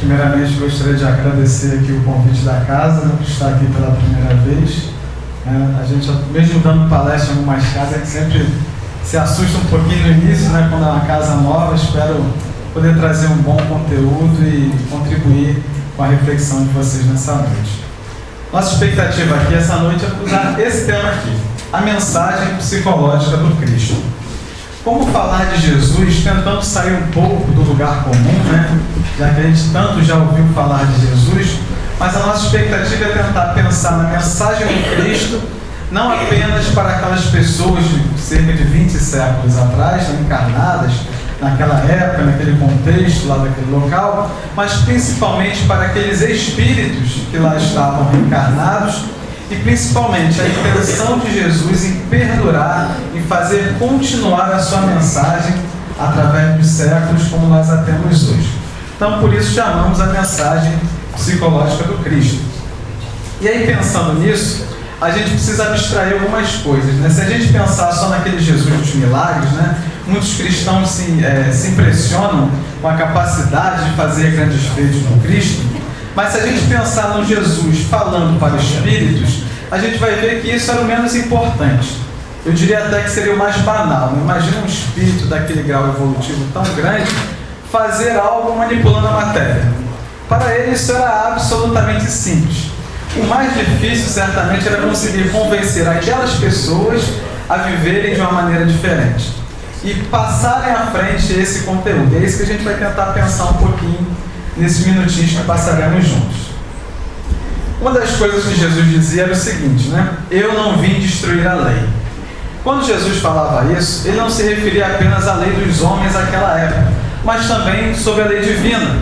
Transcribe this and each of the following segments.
Primeiramente, gostaria de agradecer aqui o convite da casa, né, por estar aqui pela primeira vez. A gente, mesmo dando palestra em algumas casas, a gente sempre se assusta um pouquinho no início, né, quando é uma casa nova. Espero poder trazer um bom conteúdo e contribuir com a reflexão de vocês nessa noite. Nossa expectativa aqui essa noite é usar esse tema aqui, a mensagem psicológica do Cristo. Como falar de Jesus tentando sair um pouco do lugar comum, né? Já que a gente tanto já ouviu falar de Jesus, mas a nossa expectativa é tentar pensar na mensagem do Cristo, não apenas para aquelas pessoas de cerca de 20 séculos atrás, né, encarnadas naquela época, naquele contexto, lá daquele local, mas principalmente para aqueles espíritos que lá estavam reencarnados, e principalmente a intenção de Jesus em perdurar, em fazer continuar a sua mensagem através dos séculos, como nós a temos hoje. Então, por isso chamamos a mensagem psicológica do Cristo. E aí, pensando nisso, a gente precisa abstrair algumas coisas, né? Se a gente pensar só naquele Jesus dos milagres, né? Muitos cristãos se impressionam com a capacidade de fazer grandes feitos no Cristo, mas se a gente pensar no Jesus falando para espíritos, a gente vai ver que isso era o menos importante. Eu diria até que seria o mais banal. Imagina um espírito daquele grau evolutivo tão grande fazer algo manipulando a matéria. Para ele isso era absolutamente simples. O mais difícil certamente era conseguir convencer aquelas pessoas a viverem de uma maneira diferente e passarem à frente esse conteúdo. É isso que a gente vai tentar pensar um pouquinho nesses minutinhos que passaremos juntos. Uma das coisas que Jesus dizia era o seguinte, né? Eu não vim destruir a lei. Quando Jesus falava isso, ele não se referia apenas à lei dos homens naquela época, mas também sobre a lei divina.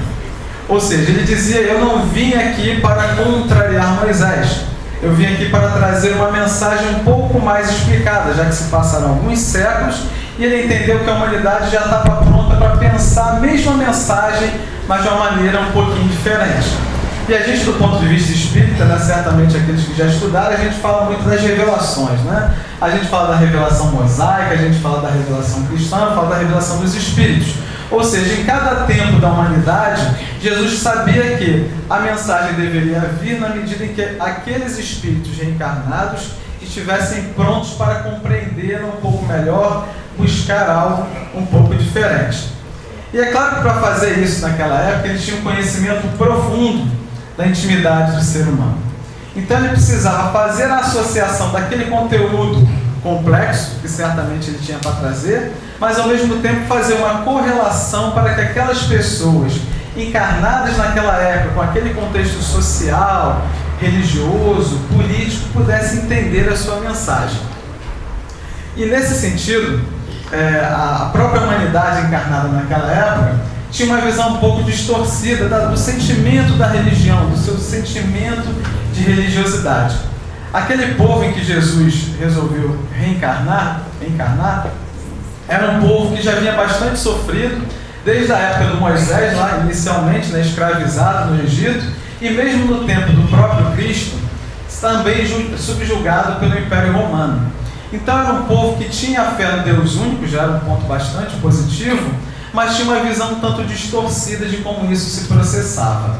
Ou seja, ele dizia, eu não vim aqui para contrariar Moisés. Eu vim aqui para trazer uma mensagem um pouco mais explicada, já que se passaram alguns séculos e ele entendeu que a humanidade já estava pronta para pensar a mesma mensagem, mas de uma maneira um pouquinho diferente. E a gente, do ponto de vista espírita, né, certamente aqueles que já estudaram, a gente fala muito das revelações, né? A gente fala da revelação mosaica, a gente fala da revelação cristã, fala da revelação dos espíritos. Ou seja, em cada tempo da humanidade, Jesus sabia que a mensagem deveria vir na medida em que aqueles espíritos reencarnados estivessem prontos para compreender um pouco melhor, buscar algo um pouco diferente. E é claro que para fazer isso naquela época, ele tinha um conhecimento profundo da intimidade do ser humano. Então ele precisava fazer a associação daquele conteúdo complexo, que certamente ele tinha para trazer, mas ao mesmo tempo fazer uma correlação para que aquelas pessoas encarnadas naquela época, com aquele contexto social, religioso, político, pudessem entender a sua mensagem. E nesse sentido, a própria humanidade encarnada naquela época tinha uma visão um pouco distorcida do sentimento da religião, do seu sentimento de religiosidade. Aquele povo em que Jesus resolveu reencarnar, era um povo que já vinha bastante sofrido, desde a época do Moisés, lá inicialmente, né, escravizado no Egito, e mesmo no tempo do próprio Cristo, também subjugado pelo Império Romano. Então era um povo que tinha a fé no Deus único, já era um ponto bastante positivo, mas tinha uma visão um tanto distorcida de como isso se processava.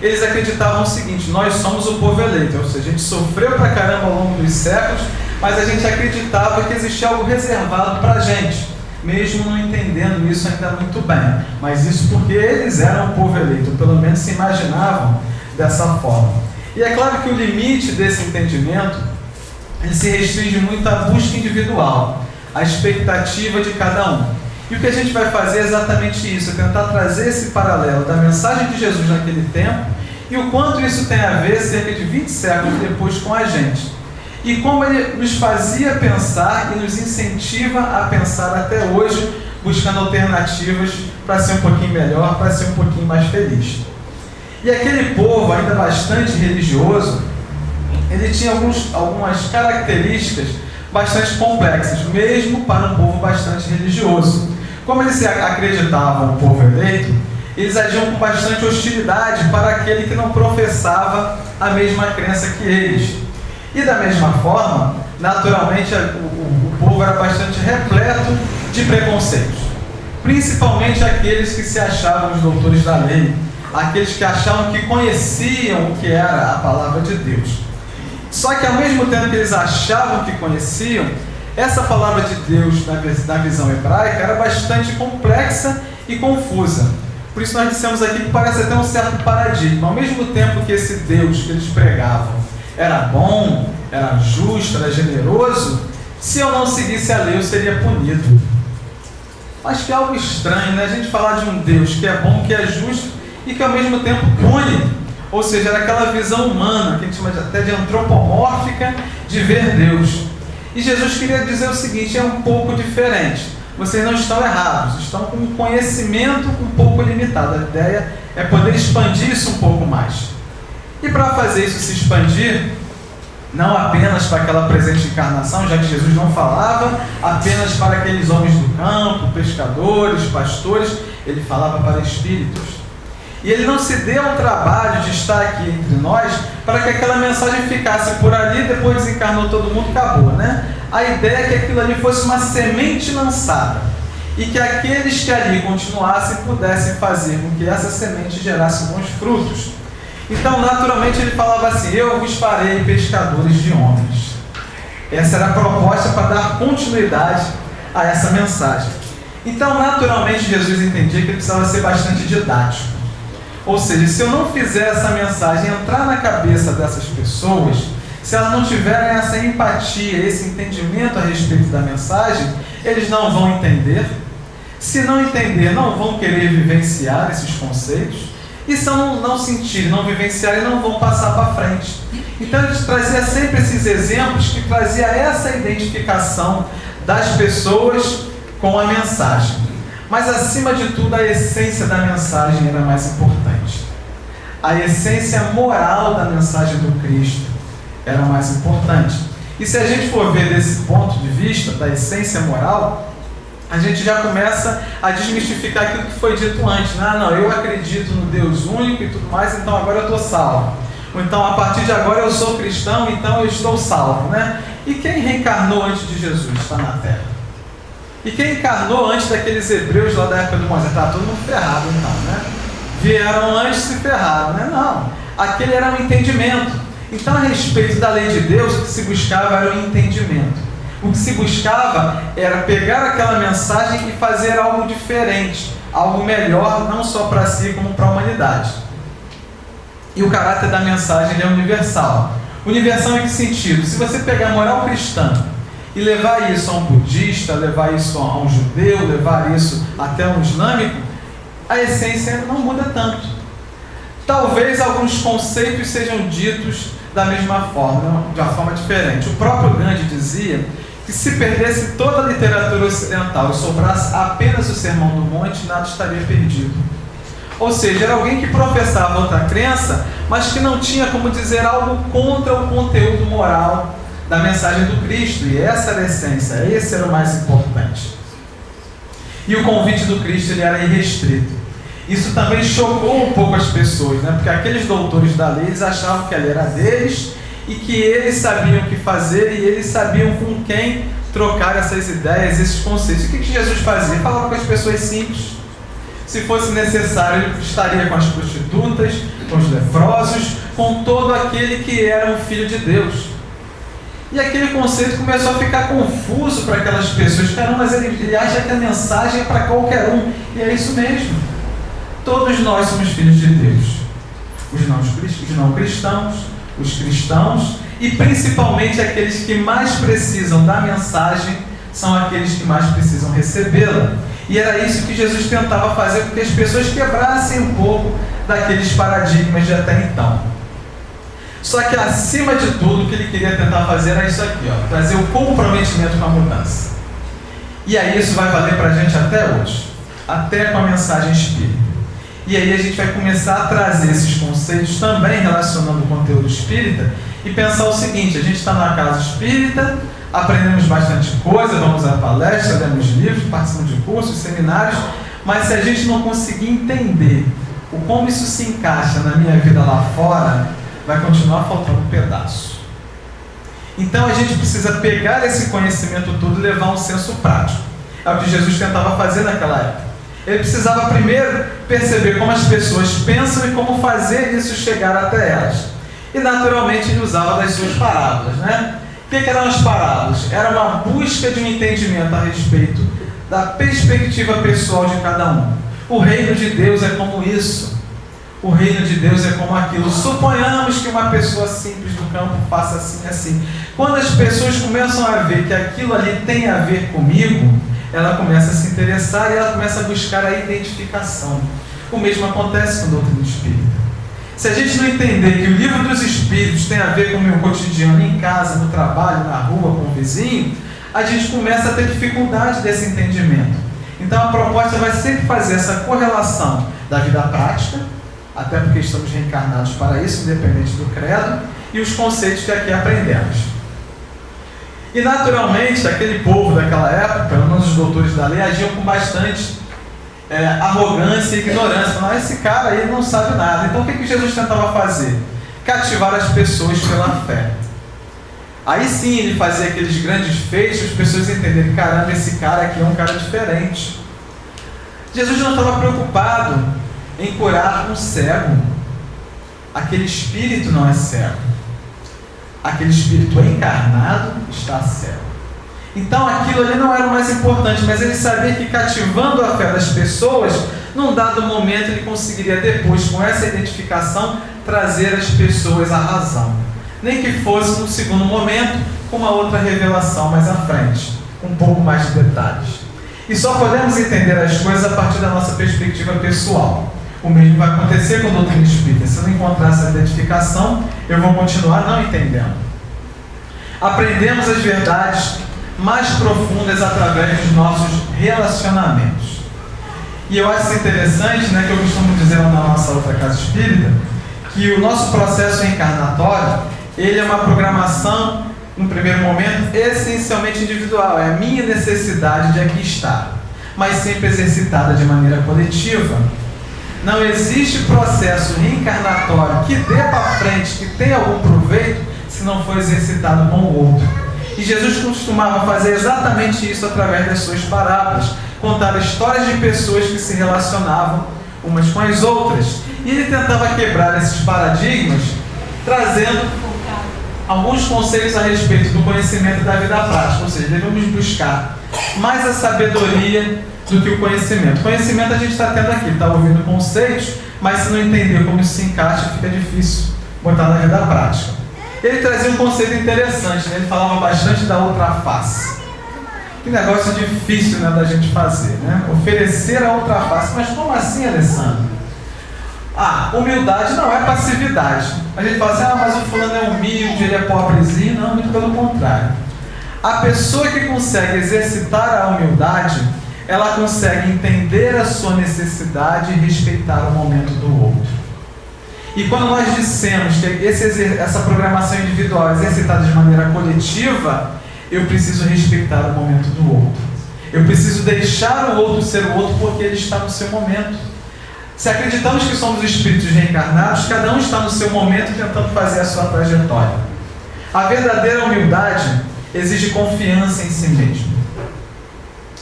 Eles acreditavam o seguinte, nós somos o povo eleito, ou seja, a gente sofreu pra caramba ao longo dos séculos, mas a gente acreditava que existia algo reservado para a gente, mesmo não entendendo isso ainda muito bem. Mas isso porque eles eram o povo eleito, ou pelo menos se imaginavam dessa forma. E é claro que o limite desse entendimento, ele se restringe muito à busca individual, à expectativa de cada um. E o que a gente vai fazer é exatamente isso, é tentar trazer esse paralelo da mensagem de Jesus naquele tempo e o quanto isso tem a ver cerca de 20 séculos depois com a gente. E como ele nos fazia pensar e nos incentiva a pensar até hoje, buscando alternativas para ser um pouquinho melhor, para ser um pouquinho mais feliz. E aquele povo, ainda bastante religioso, ele tinha algumas características bastante complexas, mesmo para um povo bastante religioso. Como eles acreditavam no povo eleito, eles agiam com bastante hostilidade para aquele que não professava a mesma crença que eles. E da mesma forma, naturalmente, o povo era bastante repleto de preconceitos, principalmente aqueles que se achavam os doutores da lei, aqueles que achavam que conheciam o que era a palavra de Deus. Só que ao mesmo tempo que eles achavam que conheciam, essa palavra de Deus na visão hebraica era bastante complexa e confusa. Por isso nós dissemos aqui que parece até um certo paradigma. Ao mesmo tempo que esse Deus que eles pregavam era bom, era justo, era generoso, se eu não seguisse a lei eu seria punido. Acho que é algo estranho, né? A gente falar de um Deus que é bom, que é justo e que ao mesmo tempo pune. Ou seja, era aquela visão humana, que a gente chama até de antropomórfica, de ver Deus. E Jesus queria dizer o seguinte: é um pouco diferente. Vocês não estão errados, estão com um conhecimento um pouco limitado. A ideia é poder expandir isso um pouco mais. E para fazer isso se expandir, não apenas para aquela presente encarnação, já que Jesus não falava apenas para aqueles homens do campo, pescadores, pastores, ele falava para espíritos. E ele não se deu ao trabalho de estar aqui entre nós para que aquela mensagem ficasse por ali, depois desencarnou todo mundo, acabou, né? A ideia é que aquilo ali fosse uma semente lançada e que aqueles que ali continuassem pudessem fazer com que essa semente gerasse bons frutos. Então, naturalmente, ele falava assim: eu vos farei pescadores de homens. Essa era a proposta para dar continuidade a essa mensagem. Então, naturalmente, Jesus entendia que ele precisava ser bastante didático. Ou seja, se eu não fizer essa mensagem entrar na cabeça dessas pessoas, se elas não tiverem essa empatia, esse entendimento a respeito da mensagem, eles não vão entender. Se não entender, não vão querer vivenciar esses conceitos. E se não sentirem, não vivenciarem, não vão passar para frente. Então a gente trazia sempre esses exemplos que trazia essa identificação das pessoas com a mensagem. Mas acima de tudo, a essência da mensagem era mais importante. A essência moral da mensagem do Cristo era mais importante. E se a gente for ver desse ponto de vista, da essência moral, a gente já começa a desmistificar aquilo que foi dito antes. Não, eu acredito no Deus único e tudo mais, então agora eu estou salvo. Ou então, a partir de agora eu sou cristão, então eu estou salvo, né? E quem reencarnou antes de Jesus está na Terra? E quem encarnou antes daqueles hebreus lá da época do Moisés? Está todo mundo ferrado então, né? Vieram antes e se ferraram, né? Não, aquele era um entendimento. Então, a respeito da lei de Deus, o que se buscava era o entendimento. O que se buscava era pegar aquela mensagem e fazer algo diferente, algo melhor, não só para si, como para a humanidade. E o caráter da mensagem é universal. Universal em que sentido? Se você pegar a moral cristã e levar isso a um budista, levar isso a um judeu, levar isso até um islâmico, a essência não muda tanto. Talvez alguns conceitos sejam ditos da mesma forma, de uma forma diferente. O próprio Gandhi dizia que se perdesse toda a literatura ocidental e sobrasse apenas o Sermão do Monte, nada estaria perdido. Ou seja, era alguém que professava outra crença, mas que não tinha como dizer algo contra o conteúdo moral da mensagem do Cristo. E essa era a essência, esse era o mais importante. E o convite do Cristo ele era irrestrito. Isso também chocou um pouco as pessoas, né? Porque aqueles doutores da lei eles achavam que a lei era deles e que eles sabiam o que fazer e eles sabiam com quem trocar essas ideias, esses conceitos. E o que Jesus fazia? Ele falava com as pessoas simples. Se fosse necessário, ele estaria com as prostitutas, com os leprosos, com todo aquele que era um filho de Deus. E aquele conceito começou a ficar confuso para aquelas pessoas. Caramba, mas ele acha que a mensagem é para qualquer um. E é isso mesmo. Todos nós somos filhos de Deus. Os não cristãos, os cristãos e principalmente aqueles que mais precisam da mensagem são aqueles que mais precisam recebê-la. E era isso que Jesus tentava fazer, com que as pessoas quebrassem um pouco daqueles paradigmas de até então. Só que acima de tudo, o que ele queria tentar fazer era isso aqui, ó, trazer o comprometimento com a mudança. E aí isso vai valer para a gente até hoje, até com a mensagem espírita. E aí a gente vai começar a trazer esses conceitos também relacionando o conteúdo espírita e pensar o seguinte: a gente está na casa espírita, aprendemos bastante coisa, vamos a palestras, lemos livros, participamos de cursos, seminários, mas se a gente não conseguir entender o como isso se encaixa na minha vida lá fora, vai continuar faltando um pedaço. Então a gente precisa pegar esse conhecimento todo e levar um senso prático. É o que Jesus tentava fazer naquela época. Ele precisava primeiro perceber como as pessoas pensam e como fazer isso chegar até elas. E naturalmente ele usava das suas parábolas, né? O que eram as parábolas? Era uma busca de um entendimento a respeito da perspectiva pessoal de cada um. O reino de Deus é como isso. O reino de Deus é como aquilo. Suponhamos que uma pessoa simples do campo faça assim, assim. Quando as pessoas começam a ver que aquilo ali tem a ver comigo, ela começa a se interessar e ela começa a buscar a identificação. O mesmo acontece com a doutrina espírita. Se a gente não entender que o livro dos Espíritos tem a ver com o meu cotidiano em casa, no trabalho, na rua, com o vizinho, a gente começa a ter dificuldade desse entendimento. Então a proposta vai sempre fazer essa correlação da vida prática, até porque estamos reencarnados para isso, independente do credo, e os conceitos que aqui aprendemos. E naturalmente, aquele povo daquela época, pelo menos os doutores da lei, agiam com bastante arrogância e ignorância. Falando, esse cara aí não sabe nada. Então o que Jesus tentava fazer? Cativar as pessoas pela fé. Aí sim ele fazia aqueles grandes feitos, as pessoas entenderem, caramba, esse cara aqui é um cara diferente. Jesus não estava preocupado em curar um cego. Aquele espírito não é cego. Aquele espírito encarnado está cego. Então aquilo ali não era o mais importante, mas ele sabia que cativando a fé das pessoas, num dado momento ele conseguiria depois, com essa identificação, trazer as pessoas à razão. Nem que fosse no segundo momento, com uma outra revelação mais à frente, com um pouco mais de detalhes. E só podemos entender as coisas a partir da nossa perspectiva pessoal. O mesmo vai acontecer com a doutrina espírita. Se eu não encontrar essa identificação, eu vou continuar não entendendo. Aprendemos as verdades mais profundas através dos nossos relacionamentos. E eu acho isso interessante, né, que eu costumo dizer na nossa outra casa espírita, que o nosso processo reencarnatório, ele é uma programação, no primeiro momento, essencialmente individual. É a minha necessidade de aqui estar, mas sempre exercitada de maneira coletiva. Não existe processo reencarnatório que dê para frente, que tenha algum proveito, se não for exercitado com o outro. E Jesus costumava fazer exatamente isso através das suas parábolas, contar histórias de pessoas que se relacionavam umas com as outras. E ele tentava quebrar esses paradigmas, trazendo alguns conceitos a respeito do conhecimento da vida prática. Ou seja, devemos buscar mais a sabedoria do que o conhecimento. O conhecimento a gente está tendo aqui, está ouvindo conceitos, mas se não entender como isso se encaixa, fica difícil botar na vida prática. Ele trazia um conceito interessante, né? Ele falava bastante da outra face. Que negócio difícil, né, da gente fazer, né? Oferecer a outra face. Mas como assim, Alessandro? Humildade não é passividade. A gente fala assim, mas o fulano é humilde, ele é pobrezinho. Não, muito pelo contrário. A pessoa que consegue exercitar a humildade, ela consegue entender a sua necessidade e respeitar o momento do outro. E quando nós dissemos que essa programação individual é exercitada de maneira coletiva, eu preciso respeitar o momento do outro. Eu preciso deixar o outro ser o outro porque ele está no seu momento. Se acreditamos que somos espíritos reencarnados, cada um está no seu momento tentando fazer a sua trajetória. A verdadeira humildade exige confiança em si mesmo.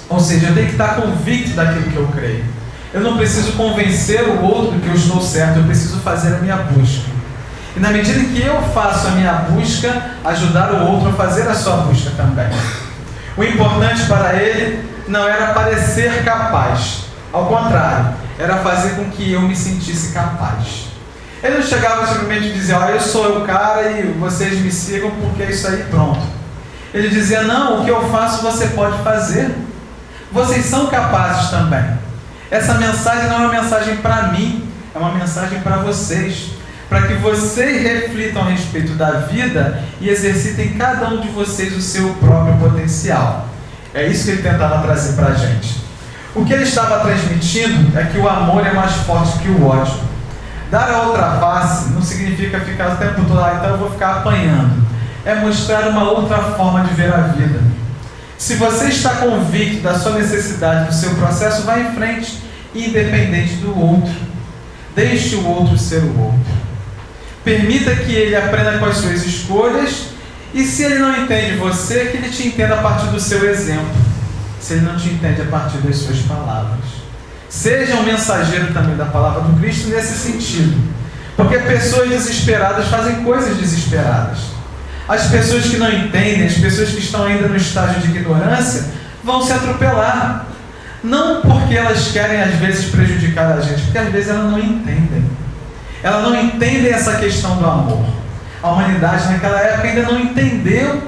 Ou seja, eu tenho que estar convicto daquilo que eu creio. Eu não preciso convencer o outro de que eu estou certo, eu preciso fazer a minha busca. E na medida que eu faço a minha busca, ajudar o outro a fazer a sua busca também. O importante para ele não era parecer capaz. Ao contrário, era fazer com que eu me sentisse capaz. Ele não chegava simplesmente a dizer, eu sou o cara e vocês me sigam porque é isso aí, pronto. Ele dizia, não, o que eu faço você pode fazer. Vocês são capazes também. Essa mensagem não é uma mensagem para mim, é uma mensagem para vocês. Para que vocês reflitam a respeito da vida e exercitem cada um de vocês o seu próprio potencial. É isso que ele tentava trazer para a gente. O que ele estava transmitindo é que o amor é mais forte que o ódio. Dar a outra face não significa ficar o tempo todo, então eu vou ficar apanhando. É mostrar uma outra forma de ver a vida. Se você está convicto da sua necessidade, do seu processo, vá em frente, independente do outro. Deixe o outro ser o outro. Permita que ele aprenda com as suas escolhas e se ele não entende você, que ele te entenda a partir do seu exemplo. Se ele não te entende a partir das suas palavras. Seja um mensageiro também da palavra do Cristo nesse sentido. Porque pessoas desesperadas fazem coisas desesperadas. As pessoas que não entendem, as pessoas que estão ainda no estágio de ignorância, vão se atropelar. Não porque elas querem às vezes prejudicar a gente, porque às vezes elas não entendem. Elas não entendem essa questão do amor. A humanidade naquela época ainda não entendeu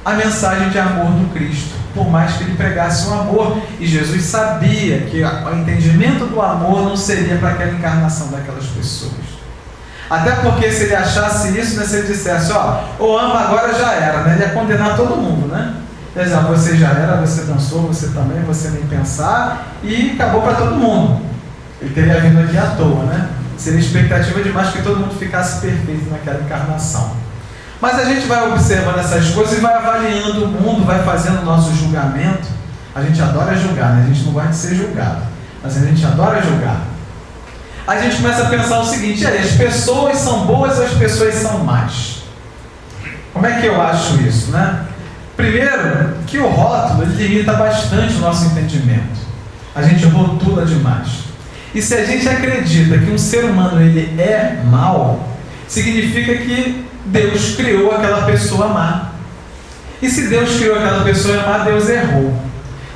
a mensagem de amor do Cristo, por mais que ele pregasse o amor. E Jesus sabia que o entendimento do amor não seria para aquela encarnação daquelas pessoas. Até porque se ele achasse isso, né, se ele dissesse, ou ama agora já era, né, ele ia condenar todo mundo, né? Quer dizer, você já era, você dançou, você também, você nem pensar, e acabou para todo mundo. Ele teria vindo aqui à toa, né? Seria expectativa demais que todo mundo ficasse perfeito naquela encarnação. Mas a gente vai observando essas coisas e vai avaliando o mundo, vai fazendo o nosso julgamento. A gente adora julgar, né? A gente não gosta de ser julgado, mas a gente adora julgar. A gente começa a pensar o seguinte: as pessoas são boas ou as pessoas são más? Como é que eu acho isso, né? Primeiro, que o rótulo ele limita bastante o nosso entendimento. A gente rotula demais. E se a gente acredita que um ser humano ele é mau, significa que Deus criou aquela pessoa má. E se Deus criou aquela pessoa má, Deus errou.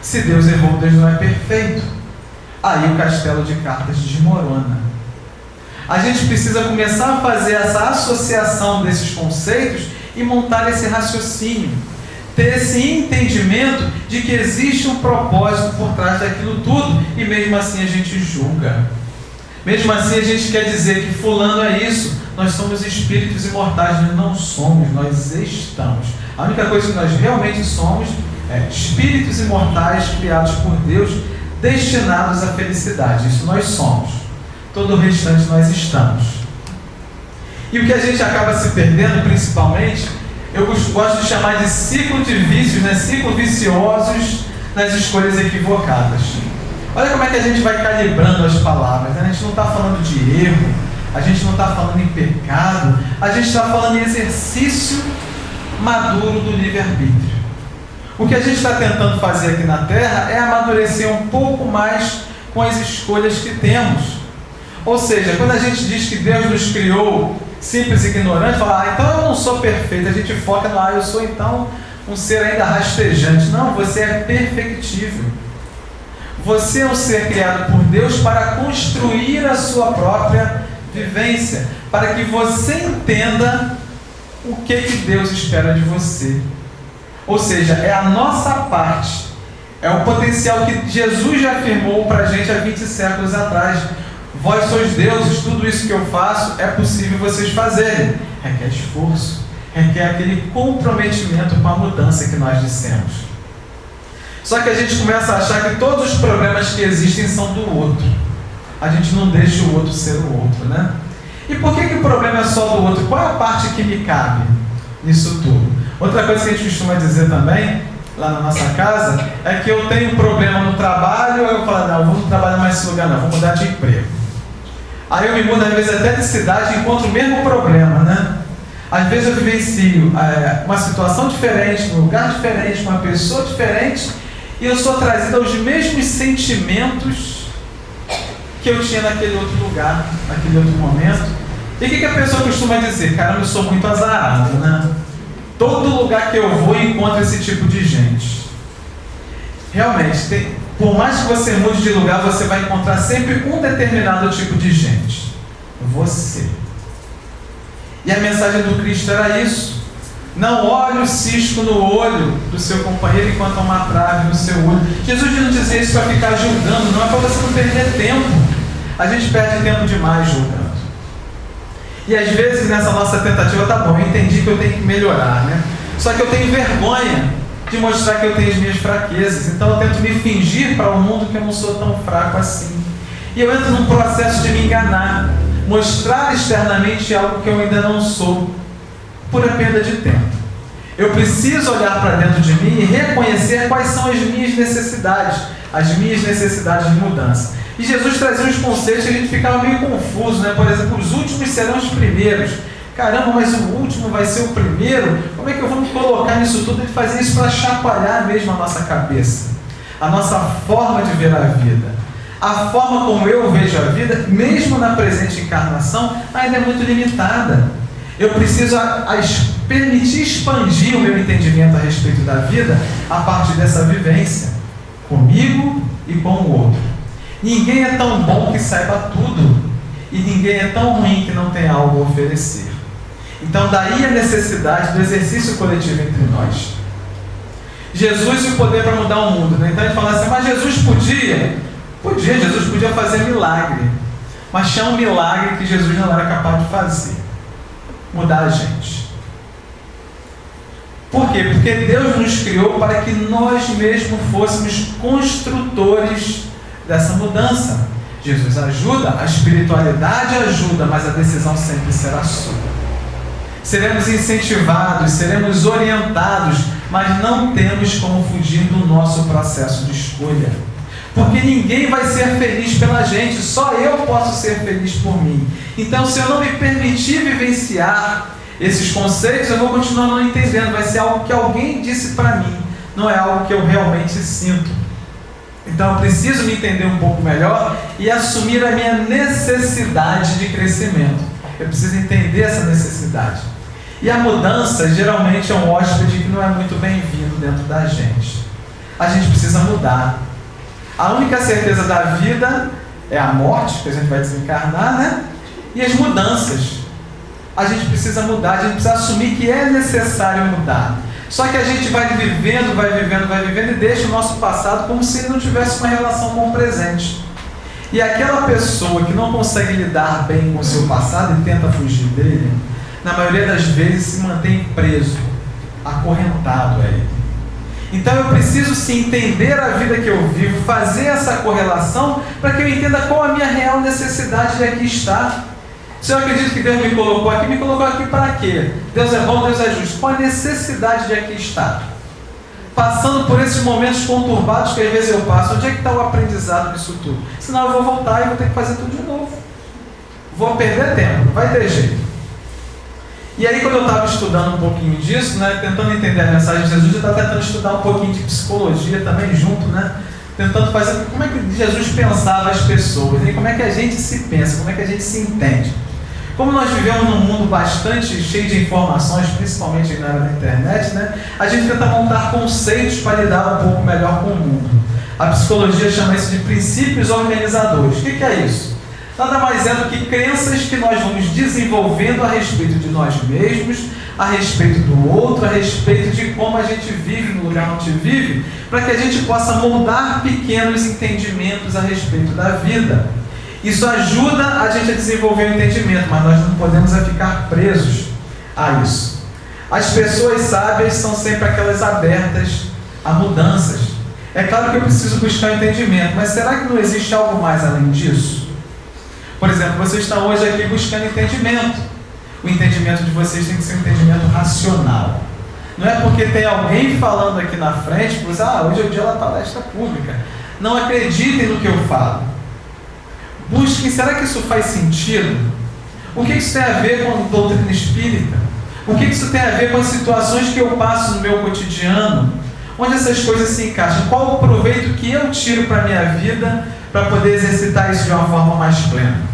Se Deus errou, Deus não é perfeito. Aí o castelo de cartas desmorona. A gente precisa começar a fazer essa associação desses conceitos e montar esse raciocínio. Ter esse entendimento de que existe um propósito por trás daquilo tudo, e mesmo assim a gente julga. Mesmo assim a gente quer dizer que fulano é isso. Nós somos espíritos imortais. Nós não somos, nós estamos. A única coisa que nós realmente somos é espíritos imortais criados por Deus, destinados à felicidade. Isso nós somos. Todo o restante nós estamos. E o que a gente acaba se perdendo principalmente, eu gosto de chamar de ciclo de vícios, né? Ciclo viciosos nas escolhas equivocadas. Olha como é que a gente vai calibrando as palavras, né? A gente não está falando de erro, a gente não está falando em pecado, a gente está falando em exercício maduro do livre-arbítrio. O que a gente está tentando fazer aqui na Terra é amadurecer um pouco mais com as escolhas que temos. Ou seja, quando a gente diz que Deus nos criou simples e ignorante, fala, então eu não sou perfeito, a gente foca no, eu sou então um ser ainda rastejante. Não, você é perfectível. Você é um ser criado por Deus para construir a sua própria vivência, para que você entenda o que Deus espera de você. Ou seja, é a nossa parte, é o potencial que Jesus já afirmou para a gente há 20 séculos atrás. Vós sois deuses, tudo isso que eu faço é possível vocês fazerem. Requer esforço, requer aquele comprometimento com a mudança que nós dissemos. Só que a gente começa a achar que todos os problemas que existem são do outro. A gente não deixa o outro ser o outro, né? E por que o problema é só do outro? Qual é a parte que me cabe nisso tudo? Outra coisa que a gente costuma dizer também, lá na nossa casa, é que eu tenho um problema no trabalho, eu falo, não, eu vou trabalhar mais nesse lugar não, vou mudar de emprego. Aí eu me mudo, às vezes, até de cidade e encontro o mesmo problema, né? Às vezes eu vivencio uma situação diferente, um lugar diferente, uma pessoa diferente, e eu sou trazido aos mesmos sentimentos que eu tinha naquele outro lugar, naquele outro momento. E o que a pessoa costuma dizer? Caramba, eu sou muito azarado, né? Todo lugar que eu vou eu encontro esse tipo de gente. Realmente, por mais que você mude de lugar, você vai encontrar sempre um determinado tipo de gente. Você. E a mensagem do Cristo era isso. Não olhe o cisco no olho do seu companheiro enquanto há uma trave no seu olho. Jesus não dizia isso para ficar julgando, não é para você não perder tempo. A gente perde tempo demais julgando. E às vezes nessa nossa tentativa, tá bom, eu entendi que eu tenho que melhorar, né? Só que eu tenho vergonha de mostrar que eu tenho as minhas fraquezas. Então eu tento me fingir para o mundo que eu não sou tão fraco assim. E eu entro num processo de me enganar, mostrar externamente algo que eu ainda não sou, por a perda de tempo. Eu preciso olhar para dentro de mim e reconhecer quais são as minhas necessidades de mudança. E Jesus trazia uns conceitos que a gente ficava meio confuso, né? Por exemplo, os últimos serão os primeiros. Caramba, mas o último vai ser o primeiro? Como é que eu vou me colocar nisso tudo? Ele fazia isso para chacoalhar mesmo a nossa cabeça, a nossa forma de ver a vida. a forma como eu vejo a vida, mesmo na presente encarnação, ainda é muito limitada. Eu preciso permitir expandir o meu entendimento a respeito da vida a partir dessa vivência, comigo e com o outro. Ninguém é tão bom que saiba tudo, e ninguém é tão ruim que não tenha algo a oferecer. Então daí a necessidade do exercício coletivo entre nós. Jesus e o poder para mudar o mundo, né? Então a gente fala assim, mas Jesus podia? Podia, Jesus podia fazer milagre, mas tinha um milagre que Jesus não era capaz de fazer: mudar a gente. Por quê? Porque Deus nos criou para que nós mesmos fôssemos construtores dessa mudança. Jesus ajuda, a espiritualidade ajuda, mas a decisão sempre será sua. Seremos incentivados, seremos orientados, mas não temos como fugir do nosso processo de escolha. Porque ninguém vai ser feliz pela gente, só eu posso ser feliz por mim. Então, se eu não me permitir vivenciar esses conceitos, eu vou continuar não entendendo. Vai ser algo que alguém disse para mim, não é algo que eu realmente sinto. Então, eu preciso me entender um pouco melhor e assumir a minha necessidade de crescimento. Eu preciso entender essa necessidade. E a mudança, geralmente, é um hóspede que não é muito bem-vindo dentro da gente. A gente precisa mudar. A única certeza da vida é a morte, que a gente vai desencarnar, né? E as mudanças. A gente precisa mudar, a gente precisa assumir que é necessário mudar. Só que a gente vai vivendo e deixa o nosso passado como se ele não tivesse uma relação com o presente. E aquela pessoa que não consegue lidar bem com o seu passado e tenta fugir dele, na maioria das vezes se mantém preso, acorrentado a ele. Então eu preciso sim entender a vida que eu vivo, fazer essa correlação para que eu entenda qual a minha real necessidade de aqui estar. Se eu acredito que Deus me colocou aqui para quê? Deus é bom, Deus é justo. Qual a necessidade de aqui estar? Passando por esses momentos conturbados que às vezes eu passo, onde é que está o aprendizado disso tudo? Senão eu vou voltar e vou ter que fazer tudo de novo. Vou perder tempo, não vai ter jeito. E aí, quando eu estava estudando um pouquinho disso, né, tentando entender a mensagem de Jesus, eu estava tentando estudar um pouquinho de psicologia também junto, né, tentando fazer como é que Jesus pensava as pessoas, né, como é que a gente se pensa, como é que a gente se entende. Como nós vivemos num mundo bastante cheio de informações, principalmente na área da internet, né, a gente tenta montar conceitos para lidar um pouco melhor com o mundo. A psicologia chama isso de princípios organizadores. O que é isso? Nada mais é do que crenças que nós vamos desenvolvendo a respeito de nós mesmos, a respeito do outro, a respeito de como a gente vive no lugar onde vive, para que a gente possa moldar pequenos entendimentos a respeito da vida. Isso ajuda a gente a desenvolver o entendimento, mas nós não podemos ficar presos a isso. As pessoas sábias são sempre aquelas abertas a mudanças. É claro que eu preciso buscar entendimento, mas será que não existe algo mais além disso? Por exemplo, vocês estão hoje aqui buscando entendimento. O entendimento de vocês tem que ser um entendimento racional. Não é porque tem alguém falando aqui na frente, que você, hoje é o dia da palestra pública. Não acreditem no que eu falo. Busquem, será que isso faz sentido? O que isso tem a ver com a doutrina espírita? O que isso tem a ver com as situações que eu passo no meu cotidiano? Onde essas coisas se encaixam? Qual o proveito que eu tiro para a minha vida para poder exercitar isso de uma forma mais plena?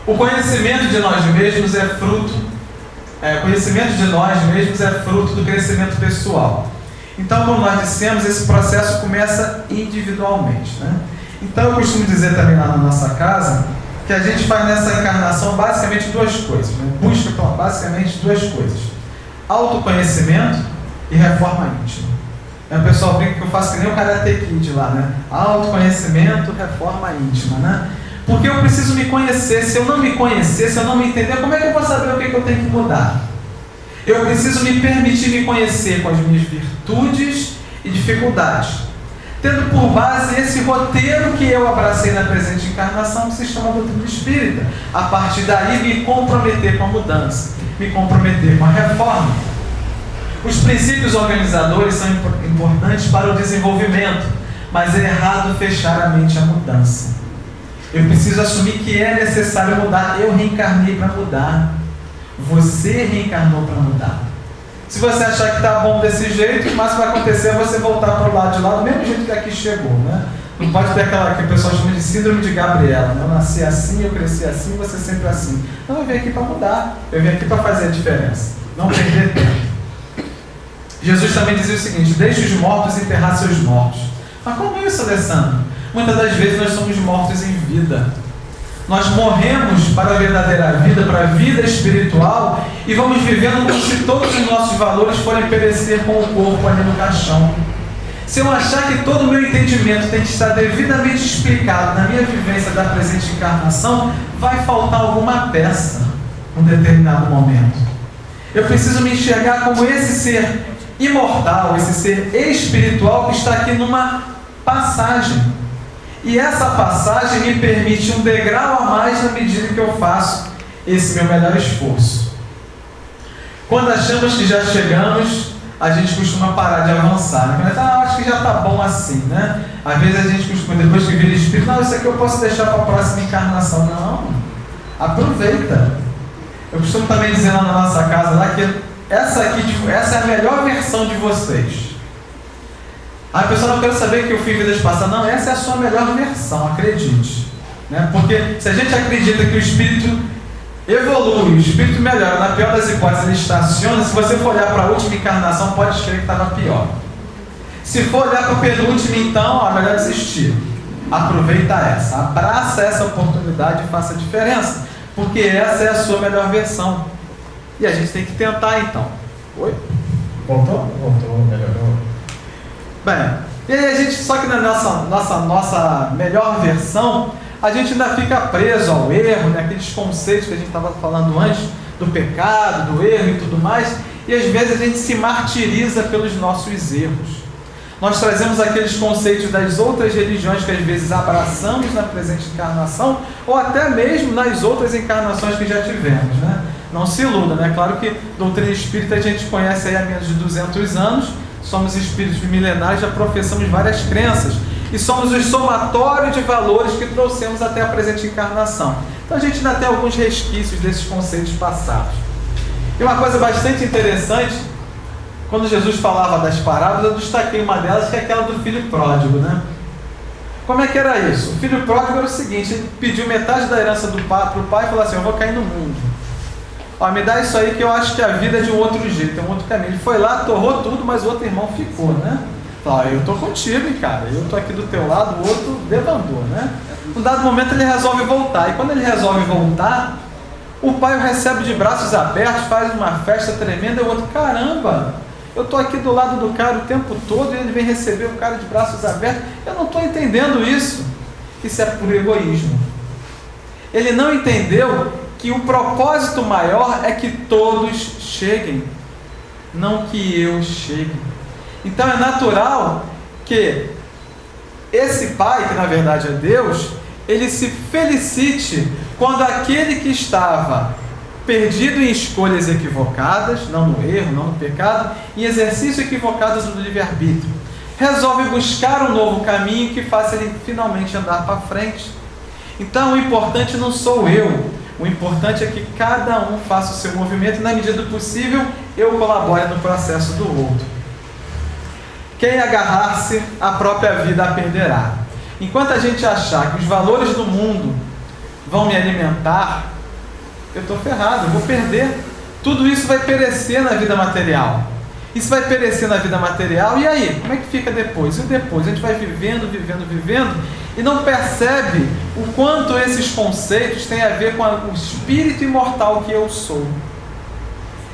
O conhecimento de nós mesmos é fruto do crescimento pessoal. Então, como nós dissemos, esse processo começa individualmente, né? Então, eu costumo dizer também lá na nossa casa que a gente faz nessa encarnação basicamente duas coisas, né? Busca basicamente duas coisas: autoconhecimento e reforma íntima. O pessoal brinca que eu faço que nem o Karate Kid lá, né? Autoconhecimento, reforma íntima, né? Porque eu preciso me conhecer. Se eu não me conhecer, se eu não me entender, como é que eu vou saber o que eu tenho que mudar? Eu preciso me permitir me conhecer com as minhas virtudes e dificuldades, tendo por base esse roteiro que eu abracei na presente encarnação, que se chama doutrina espírita. A partir daí, me comprometer com a mudança, me comprometer com a reforma. Os princípios organizadores são importantes para o desenvolvimento, mas é errado fechar a mente à mudança. Eu preciso assumir que é necessário mudar. Eu reencarnei para mudar. Você reencarnou para mudar. Se você achar que está bom desse jeito, o máximo que vai acontecer é você voltar para o lado de lá do mesmo jeito que aqui chegou, né? Não pode ter aquela que o pessoal chama de síndrome de Gabriela, né? Eu nasci assim, eu cresci assim, você sempre assim. Não, eu vim aqui para mudar, eu vim aqui para fazer a diferença, não perder tempo. Jesus também dizia o seguinte: deixe os mortos enterrar seus mortos. Mas como isso, Alessandro? Muitas das vezes nós somos mortos em vida. Nós morremos para a verdadeira vida, para a vida espiritual, e vamos vivendo como se todos os nossos valores forem perecer com o corpo ali no caixão. Se eu achar que todo o meu entendimento tem que estar devidamente explicado na minha vivência da presente encarnação, vai faltar alguma peça em um determinado momento. Eu preciso me enxergar como esse ser imortal, esse ser espiritual que está aqui numa passagem. E essa passagem me permite um degrau a mais na medida que eu faço esse meu melhor esforço. Quando achamos que já chegamos, a gente costuma parar de avançar, né? Acho que já está bom assim, né? Às vezes a gente costuma, depois que vira espírito, não, isso aqui eu posso deixar para a próxima encarnação. Não, aproveita. Eu costumo também dizer lá na nossa casa lá que essa é a melhor versão de vocês. A pessoa não quer saber que eu fui em vidas passadas. Não, essa é a sua melhor versão, acredite, né? Porque se a gente acredita que o espírito evolui, o espírito melhora, na pior das hipóteses ele estaciona, se você for olhar para a última encarnação, pode escrever que estava pior. Se for olhar para a penúltima, então, é melhor desistir. Aproveita essa, abraça essa oportunidade e faça a diferença, porque essa é a sua melhor versão. E a gente tem que tentar, então. Oi? Voltou? Voltou, melhorou. Bem, e aí a gente, só que na nossa melhor versão, a gente ainda fica preso ao erro, né? Aqueles conceitos que a gente estava falando antes, do pecado, do erro e tudo mais, e às vezes a gente se martiriza pelos nossos erros. Nós trazemos aqueles conceitos das outras religiões que às vezes abraçamos na presente encarnação, ou até mesmo nas outras encarnações que já tivemos, né? Não se iluda, né? Claro que doutrina espírita a gente conhece aí há menos de 200 anos, somos espíritos milenares, já professamos várias crenças, e somos o somatório de valores que trouxemos até a presente encarnação. Então a gente ainda tem alguns resquícios desses conceitos passados. E uma coisa bastante interessante, quando Jesus falava das parábolas, eu destaquei uma delas, que é aquela do filho pródigo, né? Como é que era isso? O filho pródigo era o seguinte: ele pediu metade da herança para o pai e falou assim: eu vou cair no mundo. Ó, me dá isso aí que eu acho que a vida é de um outro jeito, é um outro caminho. Ele foi lá, torrou tudo, mas o outro irmão ficou, né? Falou: eu tô contigo, cara, eu tô aqui do teu lado, o outro debandou, né? Num dado momento ele resolve voltar, e quando ele resolve voltar, o pai o recebe de braços abertos, faz uma festa tremenda, e o outro: caramba, eu tô aqui do lado do cara o tempo todo, e ele vem receber o cara de braços abertos, eu não tô entendendo isso. Isso é puro egoísmo. Ele não entendeu que o propósito maior é que todos cheguem, não que eu chegue. Então é natural que esse pai, que na verdade é Deus, ele se felicite quando aquele que estava perdido em escolhas equivocadas, não no erro, não no pecado, em exercício equivocado do livre-arbítrio, resolve buscar um novo caminho que faça ele finalmente andar para frente. Então o importante não sou eu, o importante é que cada um faça o seu movimento e, na medida do possível, eu colabore no processo do outro. Quem agarrar-se à própria vida a perderá. Enquanto a gente achar que os valores do mundo vão me alimentar, eu estou ferrado, eu vou perder. Tudo isso vai perecer na vida material. Isso vai perecer na vida material, e aí? Como é que fica depois? E depois? A gente vai vivendo, e não percebe o quanto esses conceitos têm a ver com o espírito imortal que eu sou.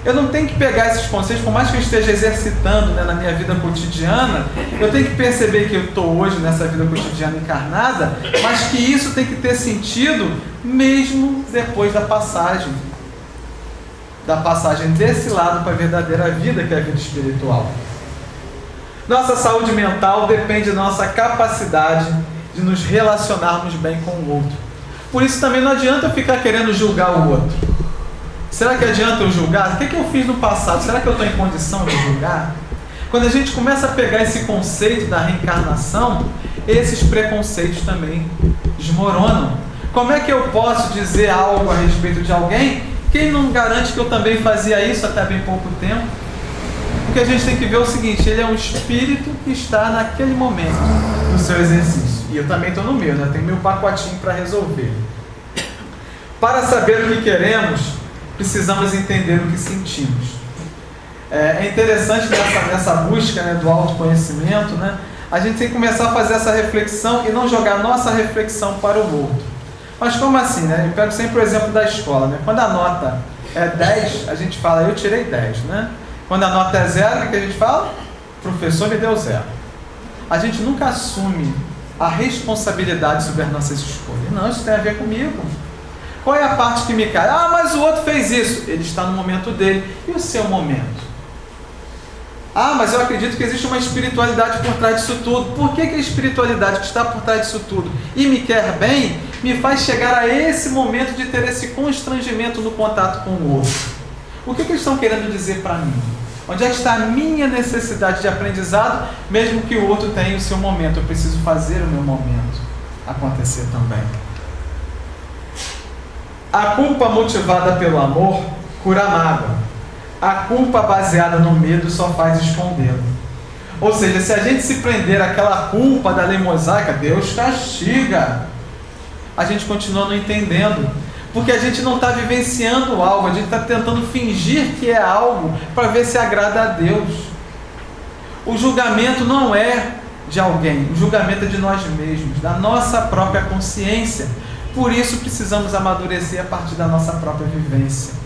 Eu não tenho que pegar esses conceitos, por mais que eu esteja exercitando, né, na minha vida cotidiana, eu tenho que perceber que eu estou hoje nessa vida cotidiana encarnada, mas que isso tem que ter sentido mesmo depois da passagem desse lado para a verdadeira vida, que é a vida espiritual. Nossa saúde mental depende da nossa capacidade de nos relacionarmos bem com o outro. Por isso também não adianta eu ficar querendo julgar o outro. Será que adianta eu julgar? O que eu fiz no passado? Será que eu estou em condição de julgar? Quando a gente começa a pegar esse conceito da reencarnação, esses preconceitos também desmoronam. Como é que eu posso dizer algo a respeito de alguém? Quem não garante que eu também fazia isso até bem pouco tempo? Porque a gente tem que ver o seguinte: ele é um espírito que está naquele momento do seu exercício. e eu também estou no meu, né? Tem meu pacotinho para resolver. Para saber o que queremos, precisamos entender o que sentimos. É interessante nessa busca, né, do autoconhecimento, né, a gente tem que começar a fazer essa reflexão e não jogar nossa reflexão para o outro. Mas como assim, né? Eu pego sempre o exemplo da escola, né? Quando a nota é 10, a gente fala, eu tirei 10, né? Quando a nota é 0, o que a gente fala? O professor me deu 0. A gente nunca assume a responsabilidade sobre as nossas escolhas. Não, isso tem a ver comigo. Qual é a parte que me cai? Ah, mas o outro fez isso. Ele está no momento dele. E o seu momento? Ah, mas eu acredito que existe uma espiritualidade por trás disso tudo. Por que a espiritualidade que está por trás disso tudo e me quer bem, me faz chegar a esse momento de ter esse constrangimento no contato com o outro? O que eles estão querendo dizer para mim? Onde é que está a minha necessidade de aprendizado, mesmo que o outro tenha o seu momento? Eu preciso fazer o meu momento acontecer também. A culpa motivada pelo amor cura a mágoa. A culpa baseada no medo só faz escondê-lo. Ou seja, se a gente se prender àquela culpa da lei mosaica, Deus castiga, a gente continua não entendendo, porque a gente não está vivenciando algo, a gente está tentando fingir que é algo para ver se agrada a Deus. O julgamento não é de alguém, o julgamento é de nós mesmos, da nossa própria consciência. Por isso precisamos amadurecer a partir da nossa própria vivência.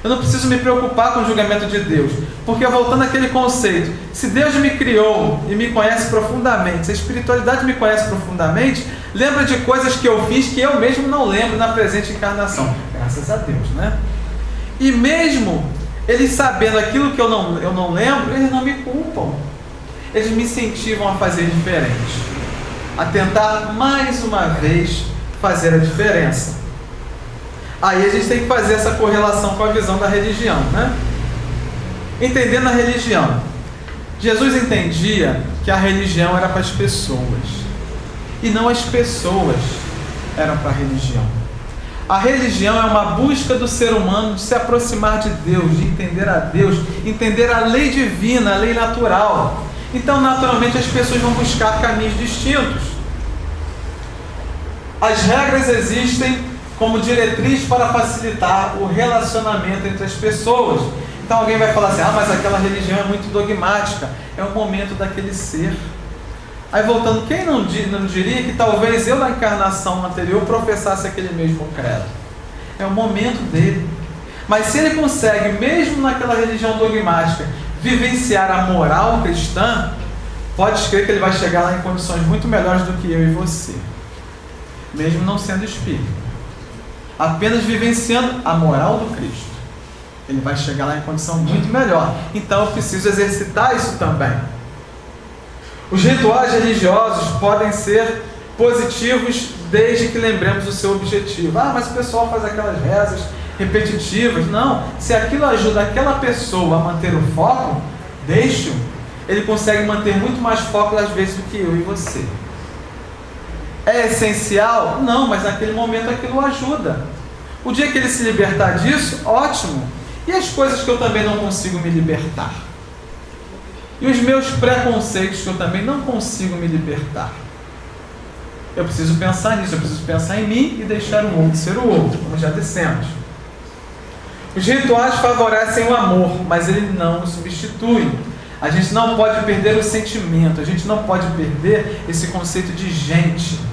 Eu não preciso me preocupar com o julgamento de Deus, porque voltando àquele conceito, se Deus me criou e me conhece profundamente, se a espiritualidade me conhece profundamente, lembra de coisas que eu fiz que eu mesmo não lembro na presente encarnação. Graças a Deus, né? E mesmo eles sabendo aquilo que eu não lembro, eles não me culpam. Eles me incentivam a fazer diferente, a tentar mais uma vez fazer a diferença. Aí a gente tem que fazer essa correlação com a visão da religião, né? Entendendo a religião, Jesus entendia que a religião era para as pessoas e não as pessoas eram para a religião. A religião é uma busca do ser humano de se aproximar de Deus, de entender a Deus, entender a lei divina, a lei natural. Então, naturalmente, as pessoas vão buscar caminhos distintos. As regras existem como diretriz para facilitar o relacionamento entre as pessoas. Então alguém vai falar assim, ah, mas aquela religião é muito dogmática. É o momento daquele ser. Aí voltando, quem não diria que talvez eu na encarnação anterior professasse aquele mesmo credo? É o momento dele. Mas se ele consegue, mesmo naquela religião dogmática, vivenciar a moral cristã, pode crer que ele vai chegar lá em condições muito melhores do que eu e você. Mesmo não sendo espírita. Apenas vivenciando a moral do Cristo, ele vai chegar lá em condição muito melhor. Então eu preciso exercitar isso também. Os rituais religiosos podem ser positivos desde que lembremos o seu objetivo. Ah, mas o pessoal faz aquelas rezas repetitivas. Não, se aquilo ajuda aquela pessoa a manter o foco, deixe-o. Ele consegue manter muito mais foco às vezes do que eu e você. É essencial? Não, mas naquele momento aquilo ajuda. O dia que ele se libertar disso, ótimo. E as coisas que eu também não consigo me libertar? E os meus preconceitos que eu também não consigo me libertar? Eu preciso pensar nisso, eu preciso pensar em mim e deixar o outro ser o outro, como já dissemos. Os rituais favorecem o amor, mas ele não o substitui. A gente não pode perder o sentimento, a gente não pode perder esse conceito de gente.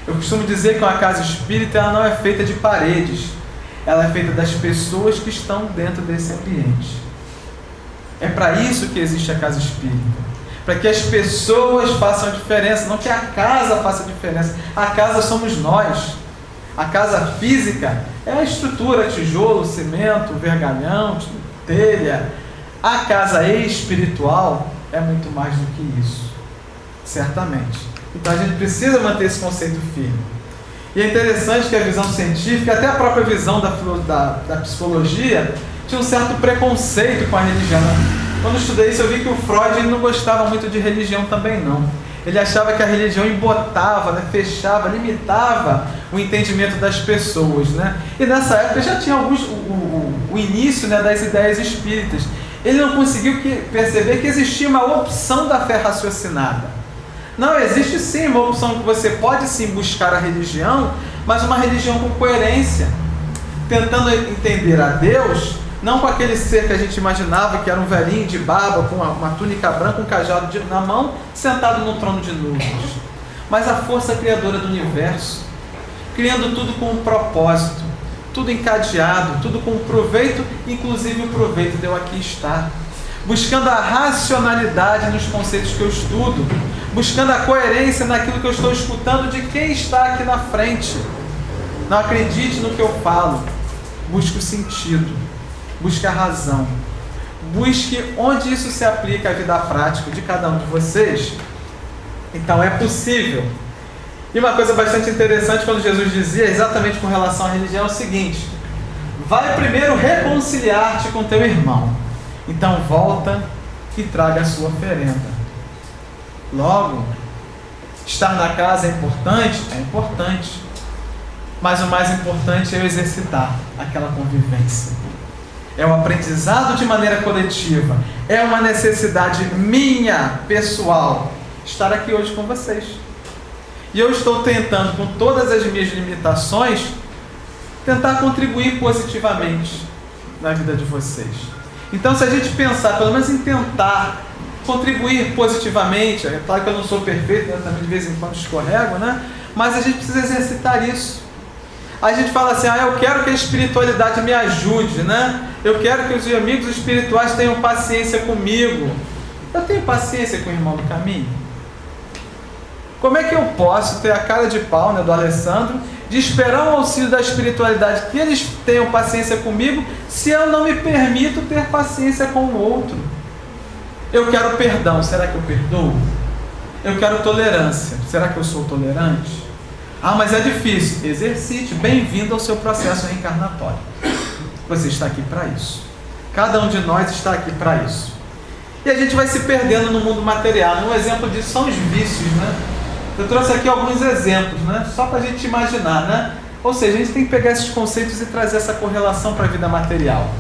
Eu costumo dizer que uma casa espírita ela não é feita de paredes, ela é feita das pessoas que estão dentro desse ambiente. É para isso que existe a casa espírita, para que as pessoas façam a diferença, não que a casa faça a diferença. A casa somos nós. A casa física é a estrutura, tijolo, cimento, vergalhão, telha. A casa espiritual é muito mais do que isso, certamente. Então a gente precisa manter esse conceito firme. E é interessante que a visão científica, até a própria visão da psicologia, tinha um certo preconceito com a religião. Quando eu estudei isso, eu vi que o Freud ele não gostava muito de religião também não. Ele achava que a religião embotava, né, fechava, limitava o entendimento das pessoas, né? E nessa época já tinha o início, né, das ideias espíritas. Ele não conseguiu perceber que existia uma opção da fé raciocinada. Não, existe sim uma opção que você pode sim buscar a religião, mas uma religião com coerência, tentando entender a Deus, não com aquele ser que a gente imaginava que era um velhinho de barba, com uma túnica branca, um cajado na mão, sentado num trono de nuvens, mas a força criadora do universo, criando tudo com um propósito, tudo encadeado, tudo com um proveito, inclusive o proveito de eu aqui estar. Buscando a racionalidade nos conceitos que eu estudo, buscando a coerência naquilo que eu estou escutando de quem está aqui na frente. Não acredite no que eu falo, busque o sentido, busque a razão, busque onde isso se aplica à vida prática de cada um de vocês. Então é possível. E uma coisa bastante interessante quando Jesus dizia exatamente com relação à religião é o seguinte: vai primeiro reconciliar-te com teu irmão, então volta e traga a sua oferenda. Logo, estar na casa é importante? É importante. Mas o mais importante é eu exercitar aquela convivência. É o aprendizado de maneira coletiva. É uma necessidade minha, pessoal, estar aqui hoje com vocês. E eu estou tentando, com todas as minhas limitações, tentar contribuir positivamente na vida de vocês. Então, se a gente pensar, pelo menos em tentar contribuir positivamente, é claro que eu não sou perfeito, eu também de vez em quando escorrego, né? Mas a gente precisa exercitar isso. A gente fala assim, eu quero que a espiritualidade me ajude, né? Eu quero que os amigos espirituais tenham paciência comigo. Eu tenho paciência com o irmão do caminho? Como é que eu posso ter a cara de pau, né, do Alessandro, de esperar um auxílio da espiritualidade que eles tenham paciência comigo, se eu não me permito ter paciência com o outro? Eu quero perdão, será que eu perdoo? Eu quero tolerância, será que eu sou tolerante? Mas é difícil. Exercite, bem-vindo ao seu processo reencarnatório. Você está aqui para isso. Cada um de nós está aqui para isso. E a gente vai se perdendo no mundo material. Um exemplo disso são os vícios, né? Eu trouxe aqui alguns exemplos, né? Só para a gente imaginar, né? Ou seja, a gente tem que pegar esses conceitos e trazer essa correlação para a vida material.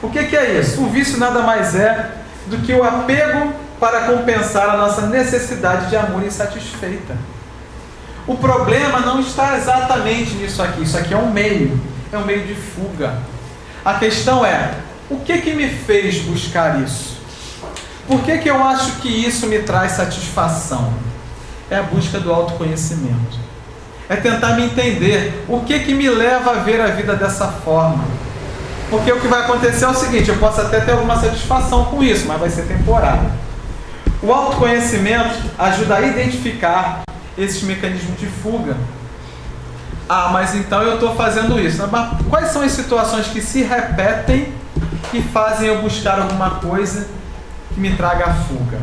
O que é isso? O vício nada mais é do que o apego para compensar a nossa necessidade de amor insatisfeita. O problema não está exatamente nisso aqui. Isso aqui é um meio de fuga. A questão é, o que me fez buscar isso? Por que eu acho que isso me traz satisfação? É a busca do autoconhecimento. É tentar me entender o que me leva a ver a vida dessa forma. Porque o que vai acontecer é o seguinte, eu posso até ter alguma satisfação com isso, mas vai ser temporário. O autoconhecimento ajuda a identificar esses mecanismos de fuga. Mas então eu estou fazendo isso. Mas quais são as situações que se repetem e fazem eu buscar alguma coisa que me traga a fuga?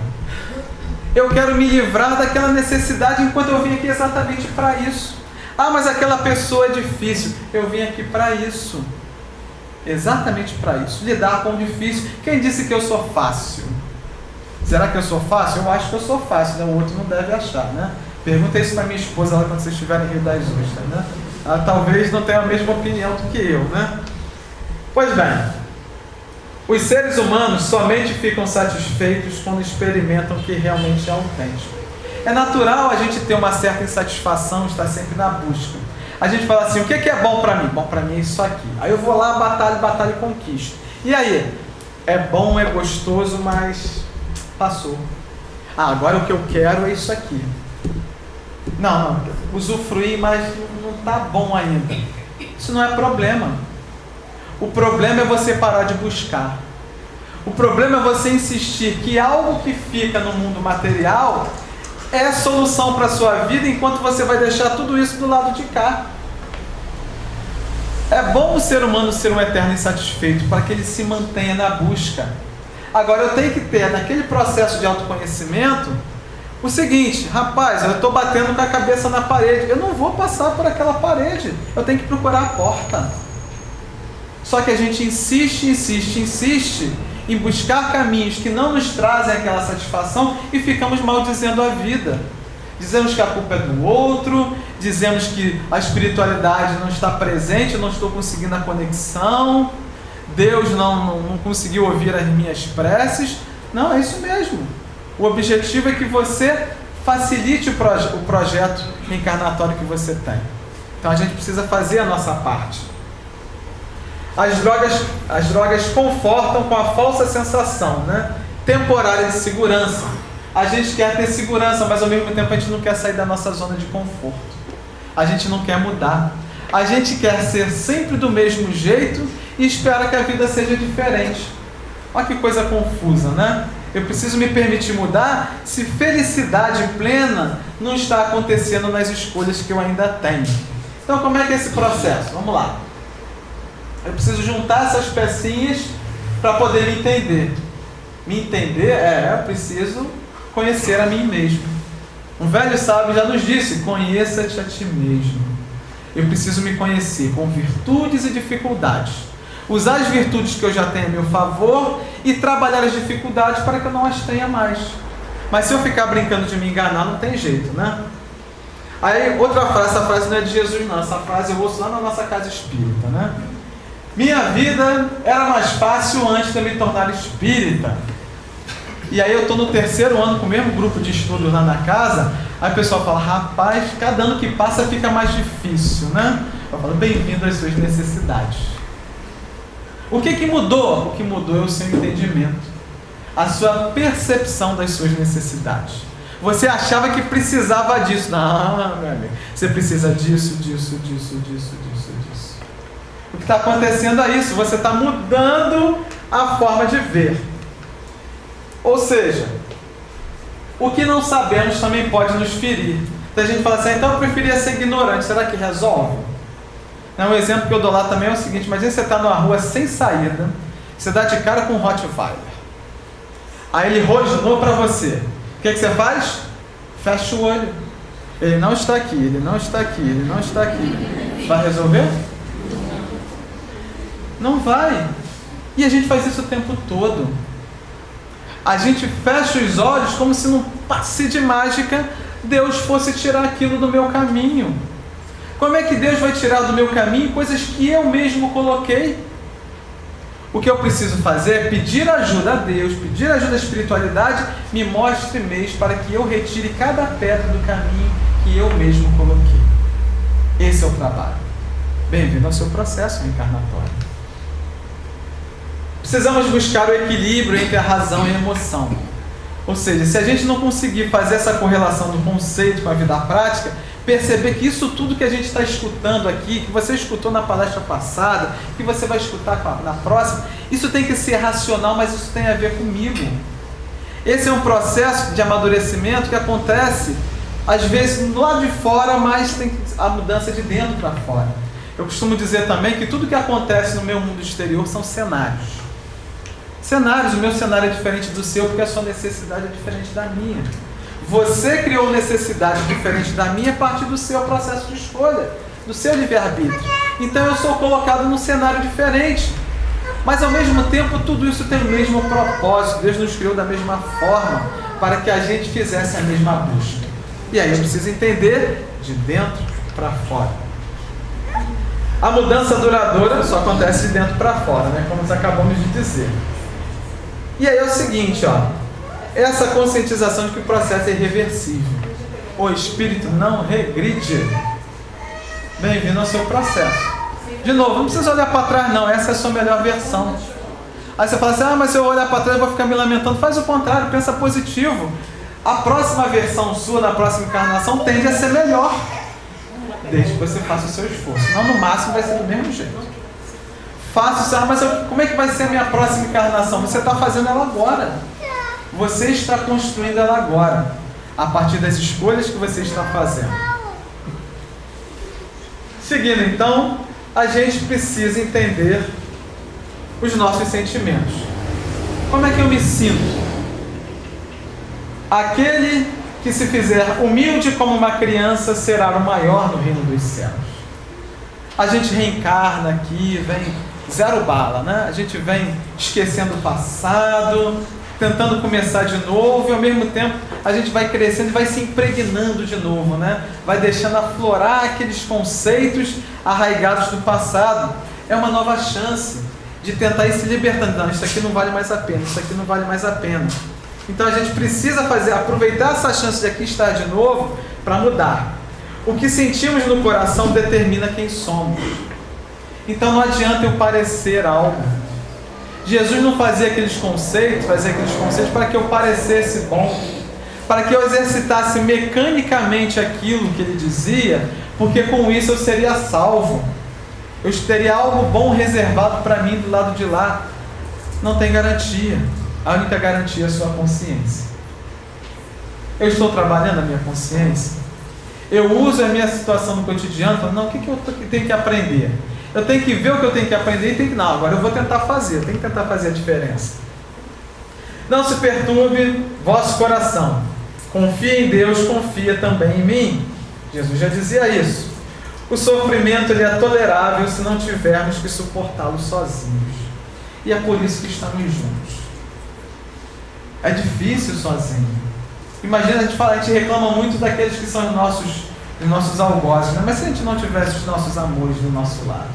Eu quero me livrar daquela necessidade enquanto eu vim aqui exatamente para isso. Mas aquela pessoa é difícil. Eu vim aqui para isso. Exatamente para isso. Lidar com o difícil. Quem disse que eu sou fácil? Será que eu sou fácil? Eu acho que eu sou fácil, né? O outro não deve achar, né? Pergunta isso para minha esposa lá quando vocês estiverem em Rio das Ostras, né? Ela talvez não tenha a mesma opinião do que eu, né? Pois bem, os seres humanos somente ficam satisfeitos quando experimentam o que realmente é autêntico. É natural a gente ter uma certa insatisfação, estar sempre na busca. A gente fala assim, o que é bom para mim? Bom para mim é isso aqui. Aí eu vou lá, batalho e conquisto. E aí? É bom, é gostoso, mas passou. Agora o que eu quero é isso aqui. Não, usufruir, mas não está bom ainda. Isso não é problema. O problema é você parar de buscar. O problema é você insistir que algo que fica no mundo material é a solução para a sua vida, enquanto você vai deixar tudo isso do lado de cá. É bom o ser humano ser um eterno insatisfeito para que ele se mantenha na busca. Agora eu tenho que ter, naquele processo de autoconhecimento, o seguinte, rapaz, eu estou batendo com a cabeça na parede, eu não vou passar por aquela parede, eu tenho que procurar a porta. Só que a gente insiste em buscar caminhos que não nos trazem aquela satisfação e ficamos maldizendo a vida. Dizemos que a culpa é do outro, dizemos que a espiritualidade não está presente, eu não estou conseguindo a conexão, Deus não conseguiu ouvir as minhas preces. Não, é isso mesmo. O objetivo é que você facilite o projeto reencarnatório que você tem. Então a gente precisa fazer a nossa parte. As drogas confortam com a falsa sensação, né, temporária de segurança. A gente quer ter segurança, mas ao mesmo tempo a gente não quer sair da nossa zona de conforto. A gente não quer mudar. A gente quer ser sempre do mesmo jeito e espera que a vida seja diferente. Olha que coisa confusa, né? Eu preciso me permitir mudar se felicidade plena não está acontecendo nas escolhas que eu ainda tenho. Então, como é que é esse processo? Vamos lá. Eu preciso juntar essas pecinhas para poder me entender. Me entender eu preciso conhecer a mim mesmo. Um velho sábio já nos disse: conheça-te a ti mesmo. Eu preciso me conhecer com virtudes e dificuldades. Usar as virtudes que eu já tenho a meu favor e trabalhar as dificuldades para que eu não as tenha mais. Mas se eu ficar brincando de me enganar, não tem jeito, né? Aí, outra frase, essa frase não é de Jesus não, essa frase eu ouço lá na nossa casa espírita, né? Minha vida era mais fácil antes de eu me tornar espírita. E aí eu estou no 3º ano com o mesmo grupo de estudos lá na casa, aí o pessoal fala: rapaz, cada ano que passa fica mais difícil, né? Eu falo: bem-vindo às suas necessidades. O que mudou? O que mudou é o seu entendimento, a sua percepção das suas necessidades. Você achava que precisava disso. Não, meu amigo, você precisa disso. O que está acontecendo é isso, você está mudando a forma de ver. Ou seja, o que não sabemos também pode nos ferir. Então a gente fala assim: então eu preferia ser ignorante, será que resolve? Um exemplo que eu dou lá também é o seguinte: imagina você está numa rua sem saída, você dá de cara com um Rottweiler, aí ele rosnou para você. O que você faz? Fecha o olho. Ele não está aqui, ele não está aqui, ele não está aqui. Vai resolver? Não vai. E a gente faz isso o tempo todo. A gente fecha os olhos como se num passe de mágica Deus fosse tirar aquilo do meu caminho. Como é que Deus vai tirar do meu caminho coisas que eu mesmo coloquei? O que eu preciso fazer é pedir ajuda a Deus, pedir ajuda à espiritualidade, me mostre meios para que eu retire cada pedra do caminho que eu mesmo coloquei. Esse é o trabalho. Bem-vindo ao seu processo reencarnatório. Precisamos buscar o equilíbrio entre a razão e a emoção. Ou seja, se a gente não conseguir fazer essa correlação do conceito com a vida prática, perceber que isso tudo que a gente está escutando aqui, que você escutou na palestra passada, que você vai escutar na próxima, isso tem que ser racional, mas isso tem a ver comigo. Esse é um processo de amadurecimento que acontece, às vezes, do lado de fora, mas tem a mudança de dentro para fora. Eu costumo dizer também que tudo que acontece no meu mundo exterior são cenários. Cenários, o meu cenário é diferente do seu, porque a sua necessidade é diferente da minha. Você criou necessidade diferente da minha a partir do seu processo de escolha, do seu livre-arbítrio. Então eu sou colocado num cenário diferente. Mas ao mesmo tempo tudo isso tem o mesmo propósito. Deus nos criou da mesma forma para que a gente fizesse a mesma busca. E aí eu preciso entender de dentro para fora. A mudança duradoura só acontece de dentro para fora, né? Como nós acabamos de dizer. E aí é o seguinte, essa conscientização de que o processo é irreversível. O espírito não regride. Bem-vindo ao seu processo. De novo, não precisa olhar para trás não, essa é a sua melhor versão. Aí você fala assim: mas se eu olhar para trás eu vou ficar me lamentando. Faz o contrário, pensa positivo. A próxima versão sua, na próxima encarnação, tende a ser melhor, desde que você faça o seu esforço. Não, no máximo vai ser do mesmo jeito. Faça o seu, como é que vai ser a minha próxima encarnação? Você está fazendo ela agora. Você está construindo ela agora, a partir das escolhas que você está fazendo. Seguindo então, a gente precisa entender os nossos sentimentos. Como é que eu me sinto? Aquele que se fizer humilde como uma criança será o maior no reino dos céus. A gente reencarna aqui, vem zero bala, né? A gente vem esquecendo o passado, tentando começar de novo, e ao mesmo tempo a gente vai crescendo e vai se impregnando de novo, né? Vai deixando aflorar aqueles conceitos arraigados do passado. É uma nova chance de tentar ir se libertando. Não, isso aqui não vale mais a pena, isso aqui não vale mais a pena. Então a gente precisa aproveitar essa chance de aqui estar de novo para mudar. O que sentimos no coração determina quem somos. Então não adianta eu parecer algo. Jesus não fazia aqueles conceitos para que eu parecesse bom, para que eu exercitasse mecanicamente aquilo que ele dizia, porque com isso eu seria salvo. Eu teria algo bom reservado para mim do lado de lá. Não tem garantia. A única garantia é a sua consciência. Eu estou trabalhando a minha consciência? Eu uso a minha situação no cotidiano, falando, não, o que eu tenho que aprender? Eu tenho que ver o que eu tenho que aprender e não, agora eu vou tentar fazer, eu tenho que tentar fazer a diferença. Não se perturbe vosso coração. Confia em Deus, confia também em mim. Jesus já dizia isso. O sofrimento ele é tolerável se não tivermos que suportá-lo sozinhos. E é por isso que estamos juntos. É difícil sozinho. Imagina, a gente reclama muito daqueles que são os nossos algozes, né? Mas se a gente não tivesse os nossos amores do nosso lado,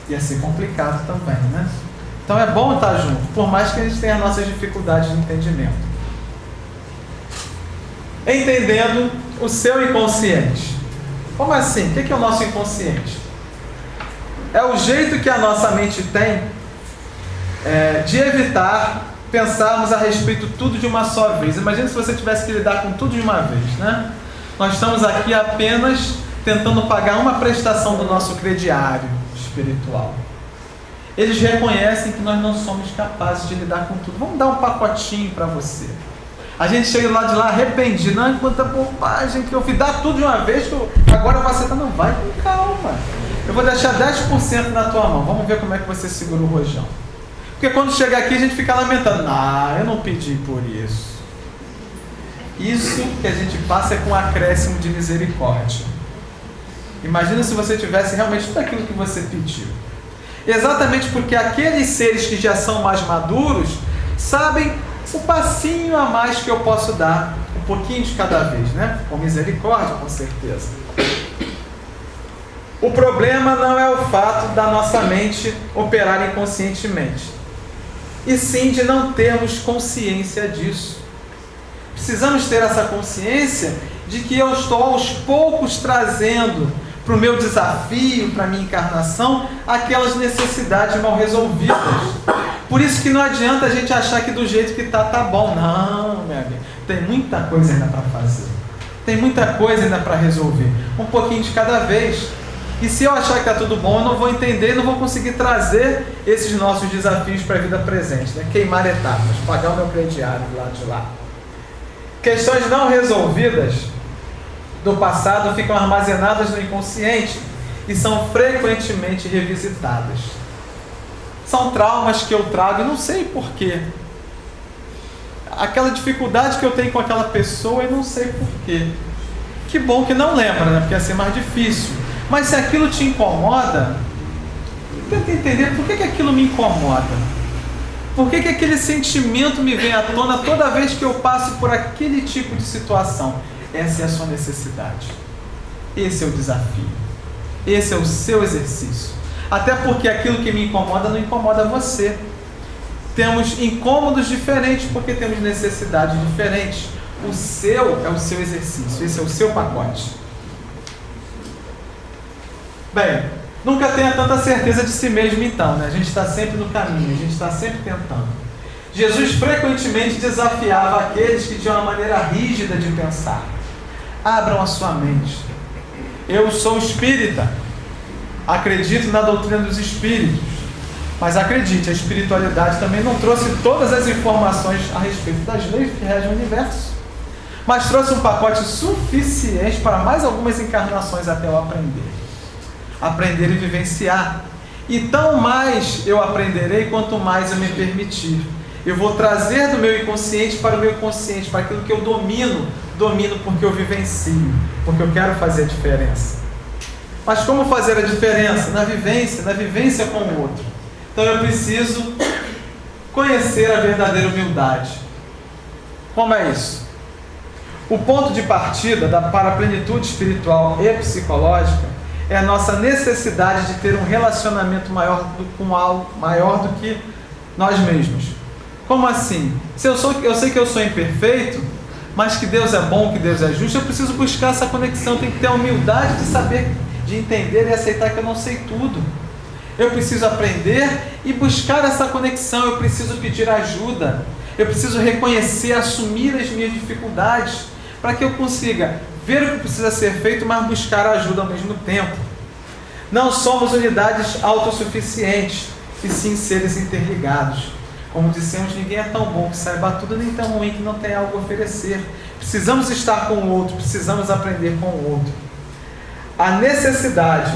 ia ser complicado também, né? Então é bom estar junto, por mais que a gente tenha as nossas dificuldades de entendimento. Entendendo o seu inconsciente. Como assim? O que é o nosso inconsciente? É o jeito que a nossa mente tem de evitar pensarmos a respeito tudo de uma só vez. Imagina se você tivesse que lidar com tudo de uma vez, né? Nós estamos aqui apenas tentando pagar uma prestação do nosso crediário espiritual. Eles reconhecem que nós não somos capazes de lidar com tudo. Vamos dar um pacotinho para você. A gente chega lá de lá arrependido. Não, quanta bobagem que eu fiz. Dá tudo de uma vez, agora você não vai com calma. Eu vou deixar 10% na tua mão. Vamos ver como é que você segura o rojão. Porque quando chega aqui a gente fica lamentando. Eu não pedi por isso. Isso que a gente passa é com um acréscimo de misericórdia. Imagina se você tivesse realmente tudo aquilo que você pediu. Exatamente porque aqueles seres que já são mais maduros sabem o passinho a mais que eu posso dar, um pouquinho de cada vez, né? Com misericórdia, com certeza. O problema não é o fato da nossa mente operar inconscientemente, e sim de não termos consciência disso. Precisamos ter essa consciência de que eu estou aos poucos trazendo para o meu desafio, para a minha encarnação, aquelas necessidades mal resolvidas. Por isso que não adianta a gente achar que do jeito que tá bom. Não, minha amiga, tem muita coisa ainda para fazer. Tem muita coisa ainda para resolver. Um pouquinho de cada vez. E se eu achar que está tudo bom, eu não vou entender, não vou conseguir trazer esses nossos desafios para a vida presente, né? Queimar etapas, pagar o meu crediário do lado de lá. Questões não resolvidas do passado ficam armazenadas no inconsciente e são frequentemente revisitadas. São traumas que eu trago e não sei porquê. Aquela dificuldade que eu tenho com aquela pessoa e não sei porquê. Que bom que não lembra, né? Porque assim é mais difícil. Mas se aquilo te incomoda, tenta entender por que aquilo me incomoda. Por que aquele sentimento me vem à tona toda vez que eu passo por aquele tipo de situação? Essa é a sua necessidade. Esse é o desafio. Esse é o seu exercício. Até porque aquilo que me incomoda não incomoda você. Temos incômodos diferentes porque temos necessidades diferentes. O seu é o seu exercício. Esse é o seu pacote. Bem, nunca tenha tanta certeza de si mesmo então, né? A gente está sempre no caminho, a gente está sempre tentando. Jesus frequentemente desafiava aqueles que tinham uma maneira rígida de pensar. Abram a sua mente. Eu sou espírita, acredito na doutrina dos espíritos, mas acredite, a espiritualidade também não trouxe todas as informações a respeito das leis que regem o universo, mas trouxe um pacote suficiente para mais algumas encarnações até eu aprender e vivenciar. E tão mais eu aprenderei quanto mais eu me permitir. Eu vou trazer do meu inconsciente para o meu consciente, para aquilo que eu domino porque eu vivencio, porque eu quero fazer a diferença. Mas como fazer a diferença? Na vivência com o outro. Então eu preciso conhecer a verdadeira humildade. Como é isso? O ponto de partida para a plenitude espiritual e psicológica é a nossa necessidade de ter um relacionamento maior do que nós mesmos, Como assim? Se eu sei que eu sou imperfeito, mas que Deus é bom, que Deus é justo, eu preciso buscar essa conexão, tenho que ter a humildade de saber, de entender e aceitar que eu não sei tudo. Eu preciso aprender e buscar essa conexão, eu preciso pedir ajuda, eu preciso reconhecer, assumir as minhas dificuldades, para que eu consiga ver o que precisa ser feito, mas buscar ajuda ao mesmo tempo. Não somos unidades autossuficientes, e sim seres interligados. Como dissemos, ninguém é tão bom que saiba tudo, nem tão ruim que não tenha algo a oferecer. Precisamos estar com o outro, precisamos aprender com o outro. A necessidade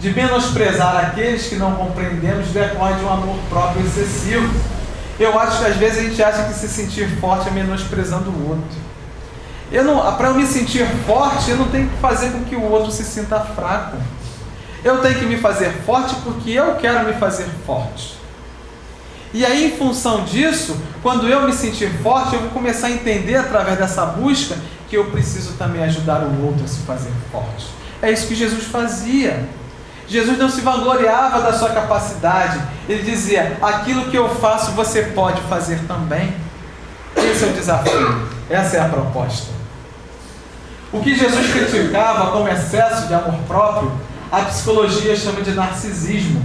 de menosprezar aqueles que não compreendemos decorre de um amor próprio excessivo. Eu acho que às vezes a gente acha que se sentir forte é menosprezando o outro. Para eu me sentir forte, eu não tenho que fazer com que o outro se sinta fraco. Eu tenho que me fazer forte porque eu quero me fazer forte. E aí, em função disso, quando eu me sentir forte, eu vou começar a entender através dessa busca que eu preciso também ajudar o outro a se fazer forte. É isso que Jesus fazia. Jesus não se vangloriava da sua capacidade. Ele dizia, aquilo que eu faço você pode fazer também. Esse é o desafio. Essa é a proposta. O que Jesus criticava como excesso de amor próprio, a psicologia chama de narcisismo,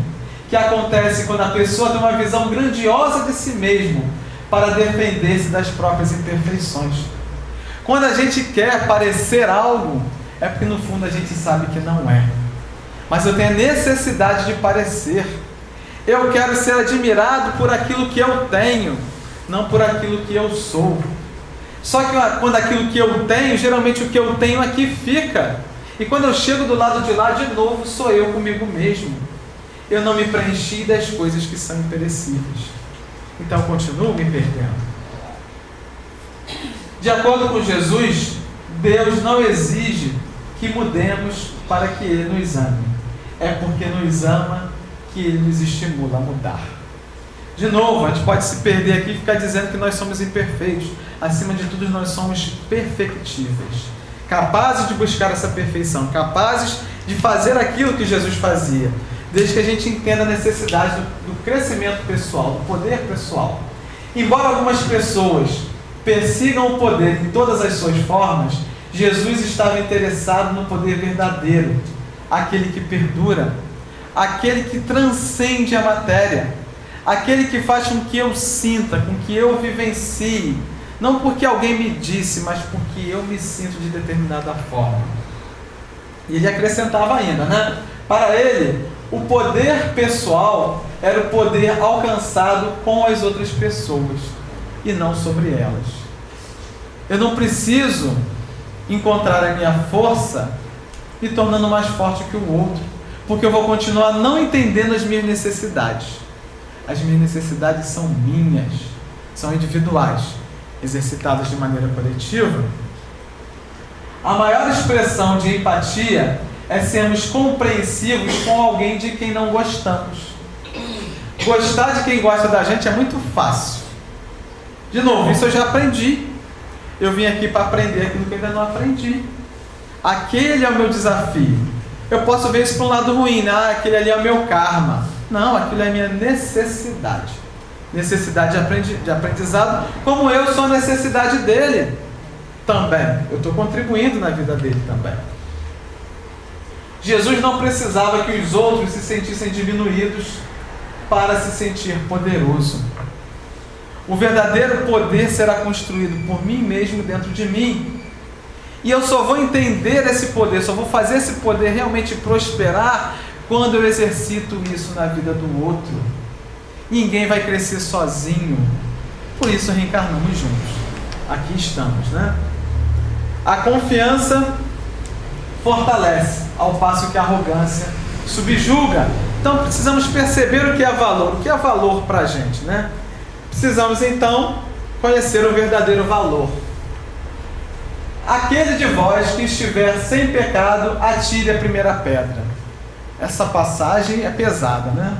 que acontece quando a pessoa tem uma visão grandiosa de si mesmo para defender-se das próprias imperfeições. Quando a gente quer parecer algo, é porque no fundo a gente sabe que não é. Mas eu tenho a necessidade de parecer. Eu quero ser admirado por aquilo que eu tenho, não por aquilo que eu sou. Só que quando aquilo que eu tenho, geralmente o que eu tenho aqui fica. E quando eu chego do lado de lá, de novo, sou eu comigo mesmo. Eu não me preenchi das coisas que são imperecíveis. Então, continuo me perdendo. De acordo com Jesus, Deus não exige que mudemos para que Ele nos ame. É porque nos ama que Ele nos estimula a mudar. De novo, a gente pode se perder aqui e ficar dizendo que nós somos imperfeitos. Acima de tudo, nós somos perfectíveis. Capazes de buscar essa perfeição, capazes de fazer aquilo que Jesus fazia, desde que a gente entenda a necessidade do crescimento pessoal, do poder pessoal. Embora algumas pessoas persigam o poder em todas as suas formas, Jesus estava interessado no poder verdadeiro, aquele que perdura, aquele que transcende a matéria, aquele que faz com que eu sinta, com que eu vivencie, não porque alguém me disse, mas porque eu me sinto de determinada forma. E ele acrescentava ainda, né? Para ele, o poder pessoal era o poder alcançado com as outras pessoas e não sobre elas. Eu não preciso encontrar a minha força me tornando mais forte que o outro, porque eu vou continuar não entendendo as minhas necessidades. As minhas necessidades são minhas, são individuais, exercitadas de maneira coletiva. A maior expressão de empatia é sermos compreensivos com alguém de quem não gostamos. Gostar de quem gosta da gente é muito fácil. De novo, isso eu já aprendi. Eu vim aqui para aprender aquilo que eu ainda não aprendi. Aquele é o meu desafio. Eu posso ver isso para um lado ruim, né? Aquele ali é o meu karma. Não, aquilo é a minha necessidade. Necessidade de aprendizado, como eu sou a necessidade dele também. Eu estou contribuindo na vida dele também. Jesus não precisava que os outros se sentissem diminuídos para se sentir poderoso. O verdadeiro poder será construído por mim mesmo dentro de mim. E eu só vou entender esse poder, só vou fazer esse poder realmente prosperar quando eu exercito isso na vida do outro. Ninguém vai crescer sozinho. Por isso reencarnamos juntos. Aqui estamos, né? A confiança fortalece, ao passo que a arrogância subjuga. Então precisamos perceber o que é valor. O que é valor para a gente, né? Precisamos então conhecer o verdadeiro valor. Aquele de vós que estiver sem pecado, atire a primeira pedra. Essa passagem é pesada, né?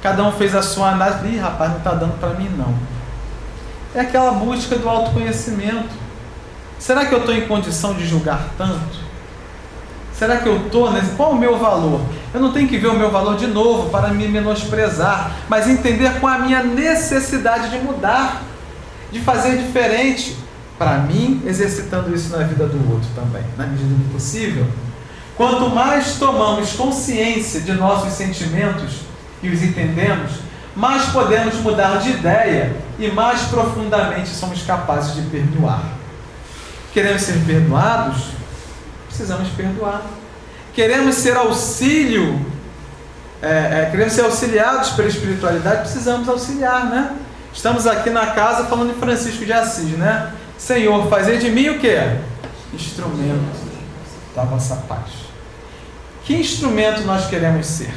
Cada um fez a sua análise. Ih, rapaz, não está dando para mim não. É aquela busca do autoconhecimento. Será que eu estou em condição de julgar tanto? Será que eu estou nesse? Qual o meu valor? Eu não tenho que ver o meu valor de novo para me menosprezar, mas entender com a minha necessidade de mudar, de fazer diferente, para mim, exercitando isso na vida do outro também, na medida do possível. Quanto mais tomamos consciência de nossos sentimentos e os entendemos, mais podemos mudar de ideia e mais profundamente somos capazes de perdoar. Queremos ser perdoados? Precisamos perdoar. Queremos ser queremos ser auxiliados pela espiritualidade? Precisamos auxiliar, né? Estamos aqui na casa falando de Francisco de Assis, né? Senhor, fazer de mim o quê? Instrumento da vossa paz. Que instrumento nós queremos ser?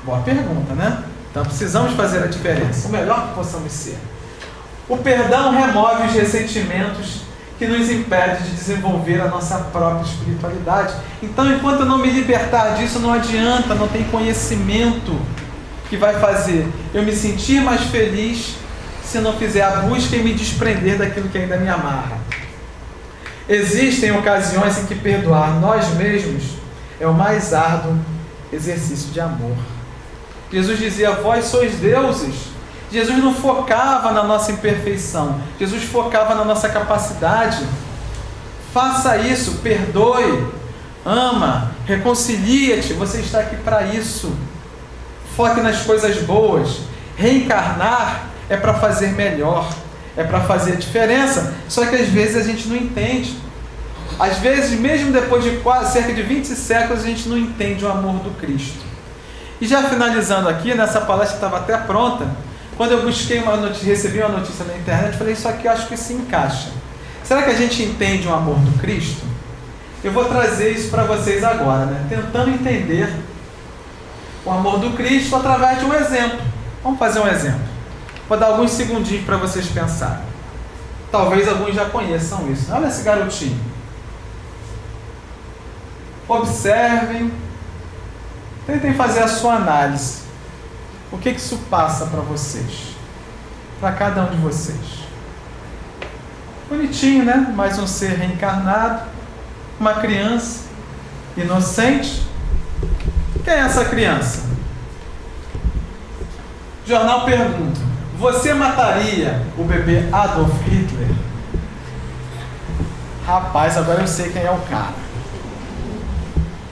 Boa pergunta, né? Então precisamos fazer a diferença, o melhor que possamos ser. O perdão remove os ressentimentos que nos impedem de desenvolver a nossa própria espiritualidade. Então, enquanto eu não me libertar disso, não adianta, não tem conhecimento que vai fazer eu me sentir mais feliz se não fizer a busca e me desprender daquilo que ainda me amarra. Existem ocasiões em que perdoar nós mesmos é o mais árduo exercício de amor. Jesus dizia: vós sois deuses. Jesus não focava na nossa imperfeição, Jesus focava na nossa capacidade. Faça isso, perdoe, ama, reconcilia-te, você está aqui para isso. Foque nas coisas boas. Reencarnar é para fazer melhor, é para fazer diferença, só que às vezes a gente não entende. Às vezes, mesmo depois de cerca de 20 séculos, a gente não entende o amor do Cristo. E já finalizando aqui, nessa palestra estava até pronta, quando eu busquei recebi uma notícia na internet, falei, isso aqui eu acho que se encaixa. Será que a gente entende o amor do Cristo? Eu vou trazer isso para vocês agora, né? Tentando entender o amor do Cristo através de um exemplo. Vamos fazer um exemplo. Vou dar alguns segundinhos para vocês pensarem. Talvez alguns já conheçam isso. Olha esse garotinho. Observem. Tentem fazer a sua análise. O que isso passa para vocês? Para cada um de vocês. Bonitinho, né? Mais um ser reencarnado. Uma criança inocente. Quem é essa criança? O jornal pergunta: você mataria o bebê Adolf Hitler? Rapaz, agora eu sei quem é o cara.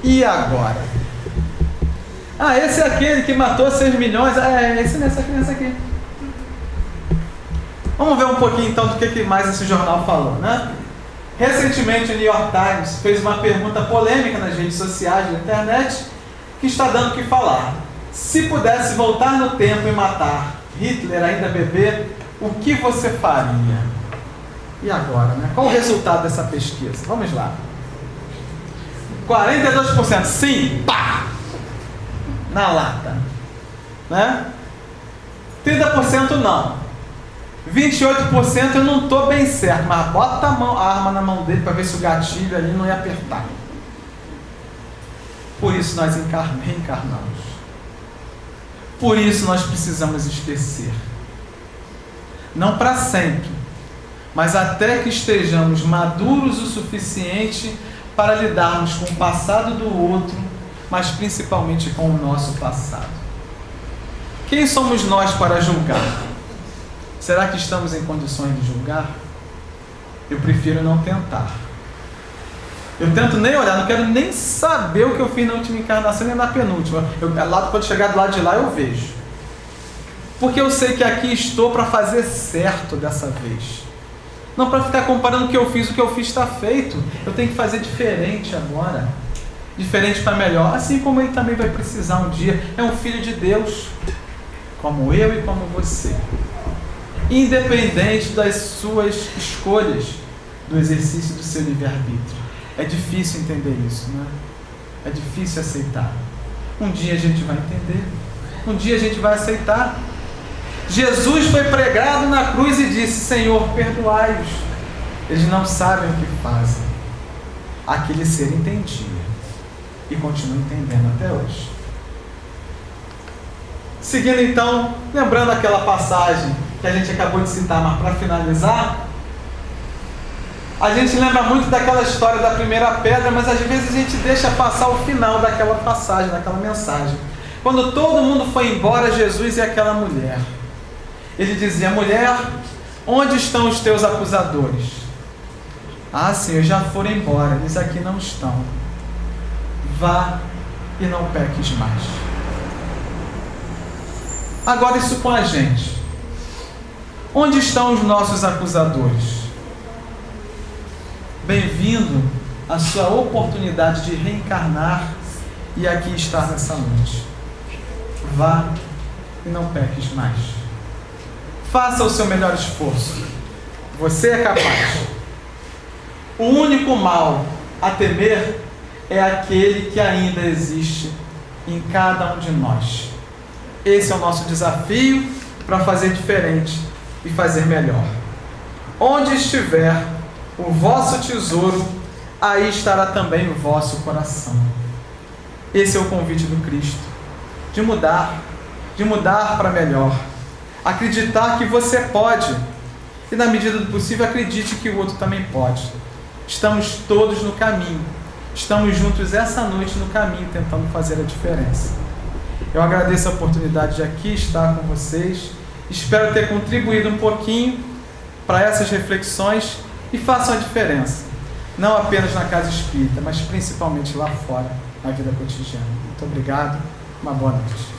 E agora? Ah, esse é aquele que matou 6 milhões. Essa criança aqui. Vamos ver um pouquinho então do que mais esse jornal falou, né? Recentemente o New York Times fez uma pergunta polêmica nas redes sociais, na internet, que está dando o que falar. Se pudesse voltar no tempo e matar Hitler ainda bebê, o que você faria? E agora, né? Qual o resultado dessa pesquisa? Vamos lá. 42% sim, pá! Na lata, né? 30% não. 28% eu não estou bem certo, mas bota a arma na mão dele para ver se o gatilho ali não ia apertar. Por isso nós reencarnamos. Por isso nós precisamos esquecer. Não para sempre, mas até que estejamos maduros o suficiente para lidarmos com o passado do outro, mas principalmente com o nosso passado. Quem somos nós para julgar? Será que estamos em condições de julgar? Eu prefiro não tentar. Eu tento nem olhar, não quero nem saber o que eu fiz na última encarnação nem na penúltima. Quando chegar do lado de lá eu vejo. Porque eu sei que aqui estou para fazer certo dessa vez. Não para ficar comparando o que eu fiz está feito. Eu tenho que fazer diferente agora. Diferente para melhor, assim como ele também vai precisar um dia. É um filho de Deus, como eu e como você. Independente das suas escolhas, do exercício do seu livre-arbítrio. É difícil entender isso, né? É difícil aceitar. Um dia a gente vai entender. Um dia a gente vai aceitar. Jesus foi pregado na cruz e disse: Senhor, perdoai-os. Eles não sabem o que fazem. Aquele ser entendia. E continua entendendo até hoje. Seguindo então, lembrando aquela passagem que a gente acabou de citar, mas para finalizar, A gente lembra muito daquela história da primeira pedra, mas às vezes a gente deixa passar o final daquela passagem, daquela mensagem. Quando todo mundo foi embora, Jesus e aquela mulher. Ele dizia: mulher, onde estão os teus acusadores? Ah, Senhor, já foram embora, eles aqui não estão. Vá e não peques mais. Agora isso com a gente. Onde estão os nossos acusadores? Bem-vindo à sua oportunidade de reencarnar e aqui estar nessa noite. Vá e não peques mais. Faça o seu melhor esforço. Você é capaz. O único mal a temer é aquele que ainda existe em cada um de nós. Esse é o nosso desafio para fazer diferente e fazer melhor. Onde estiver o vosso tesouro, aí estará também o vosso coração. Esse é o convite do Cristo, de mudar para melhor. Acreditar que você pode e, na medida do possível, acredite que o outro também pode. Estamos todos no caminho, estamos juntos essa noite no caminho, tentando fazer a diferença. Eu agradeço a oportunidade de aqui estar com vocês, espero ter contribuído um pouquinho para essas reflexões e façam a diferença, não apenas na casa espírita, mas principalmente lá fora, na vida cotidiana. Muito obrigado, uma boa noite.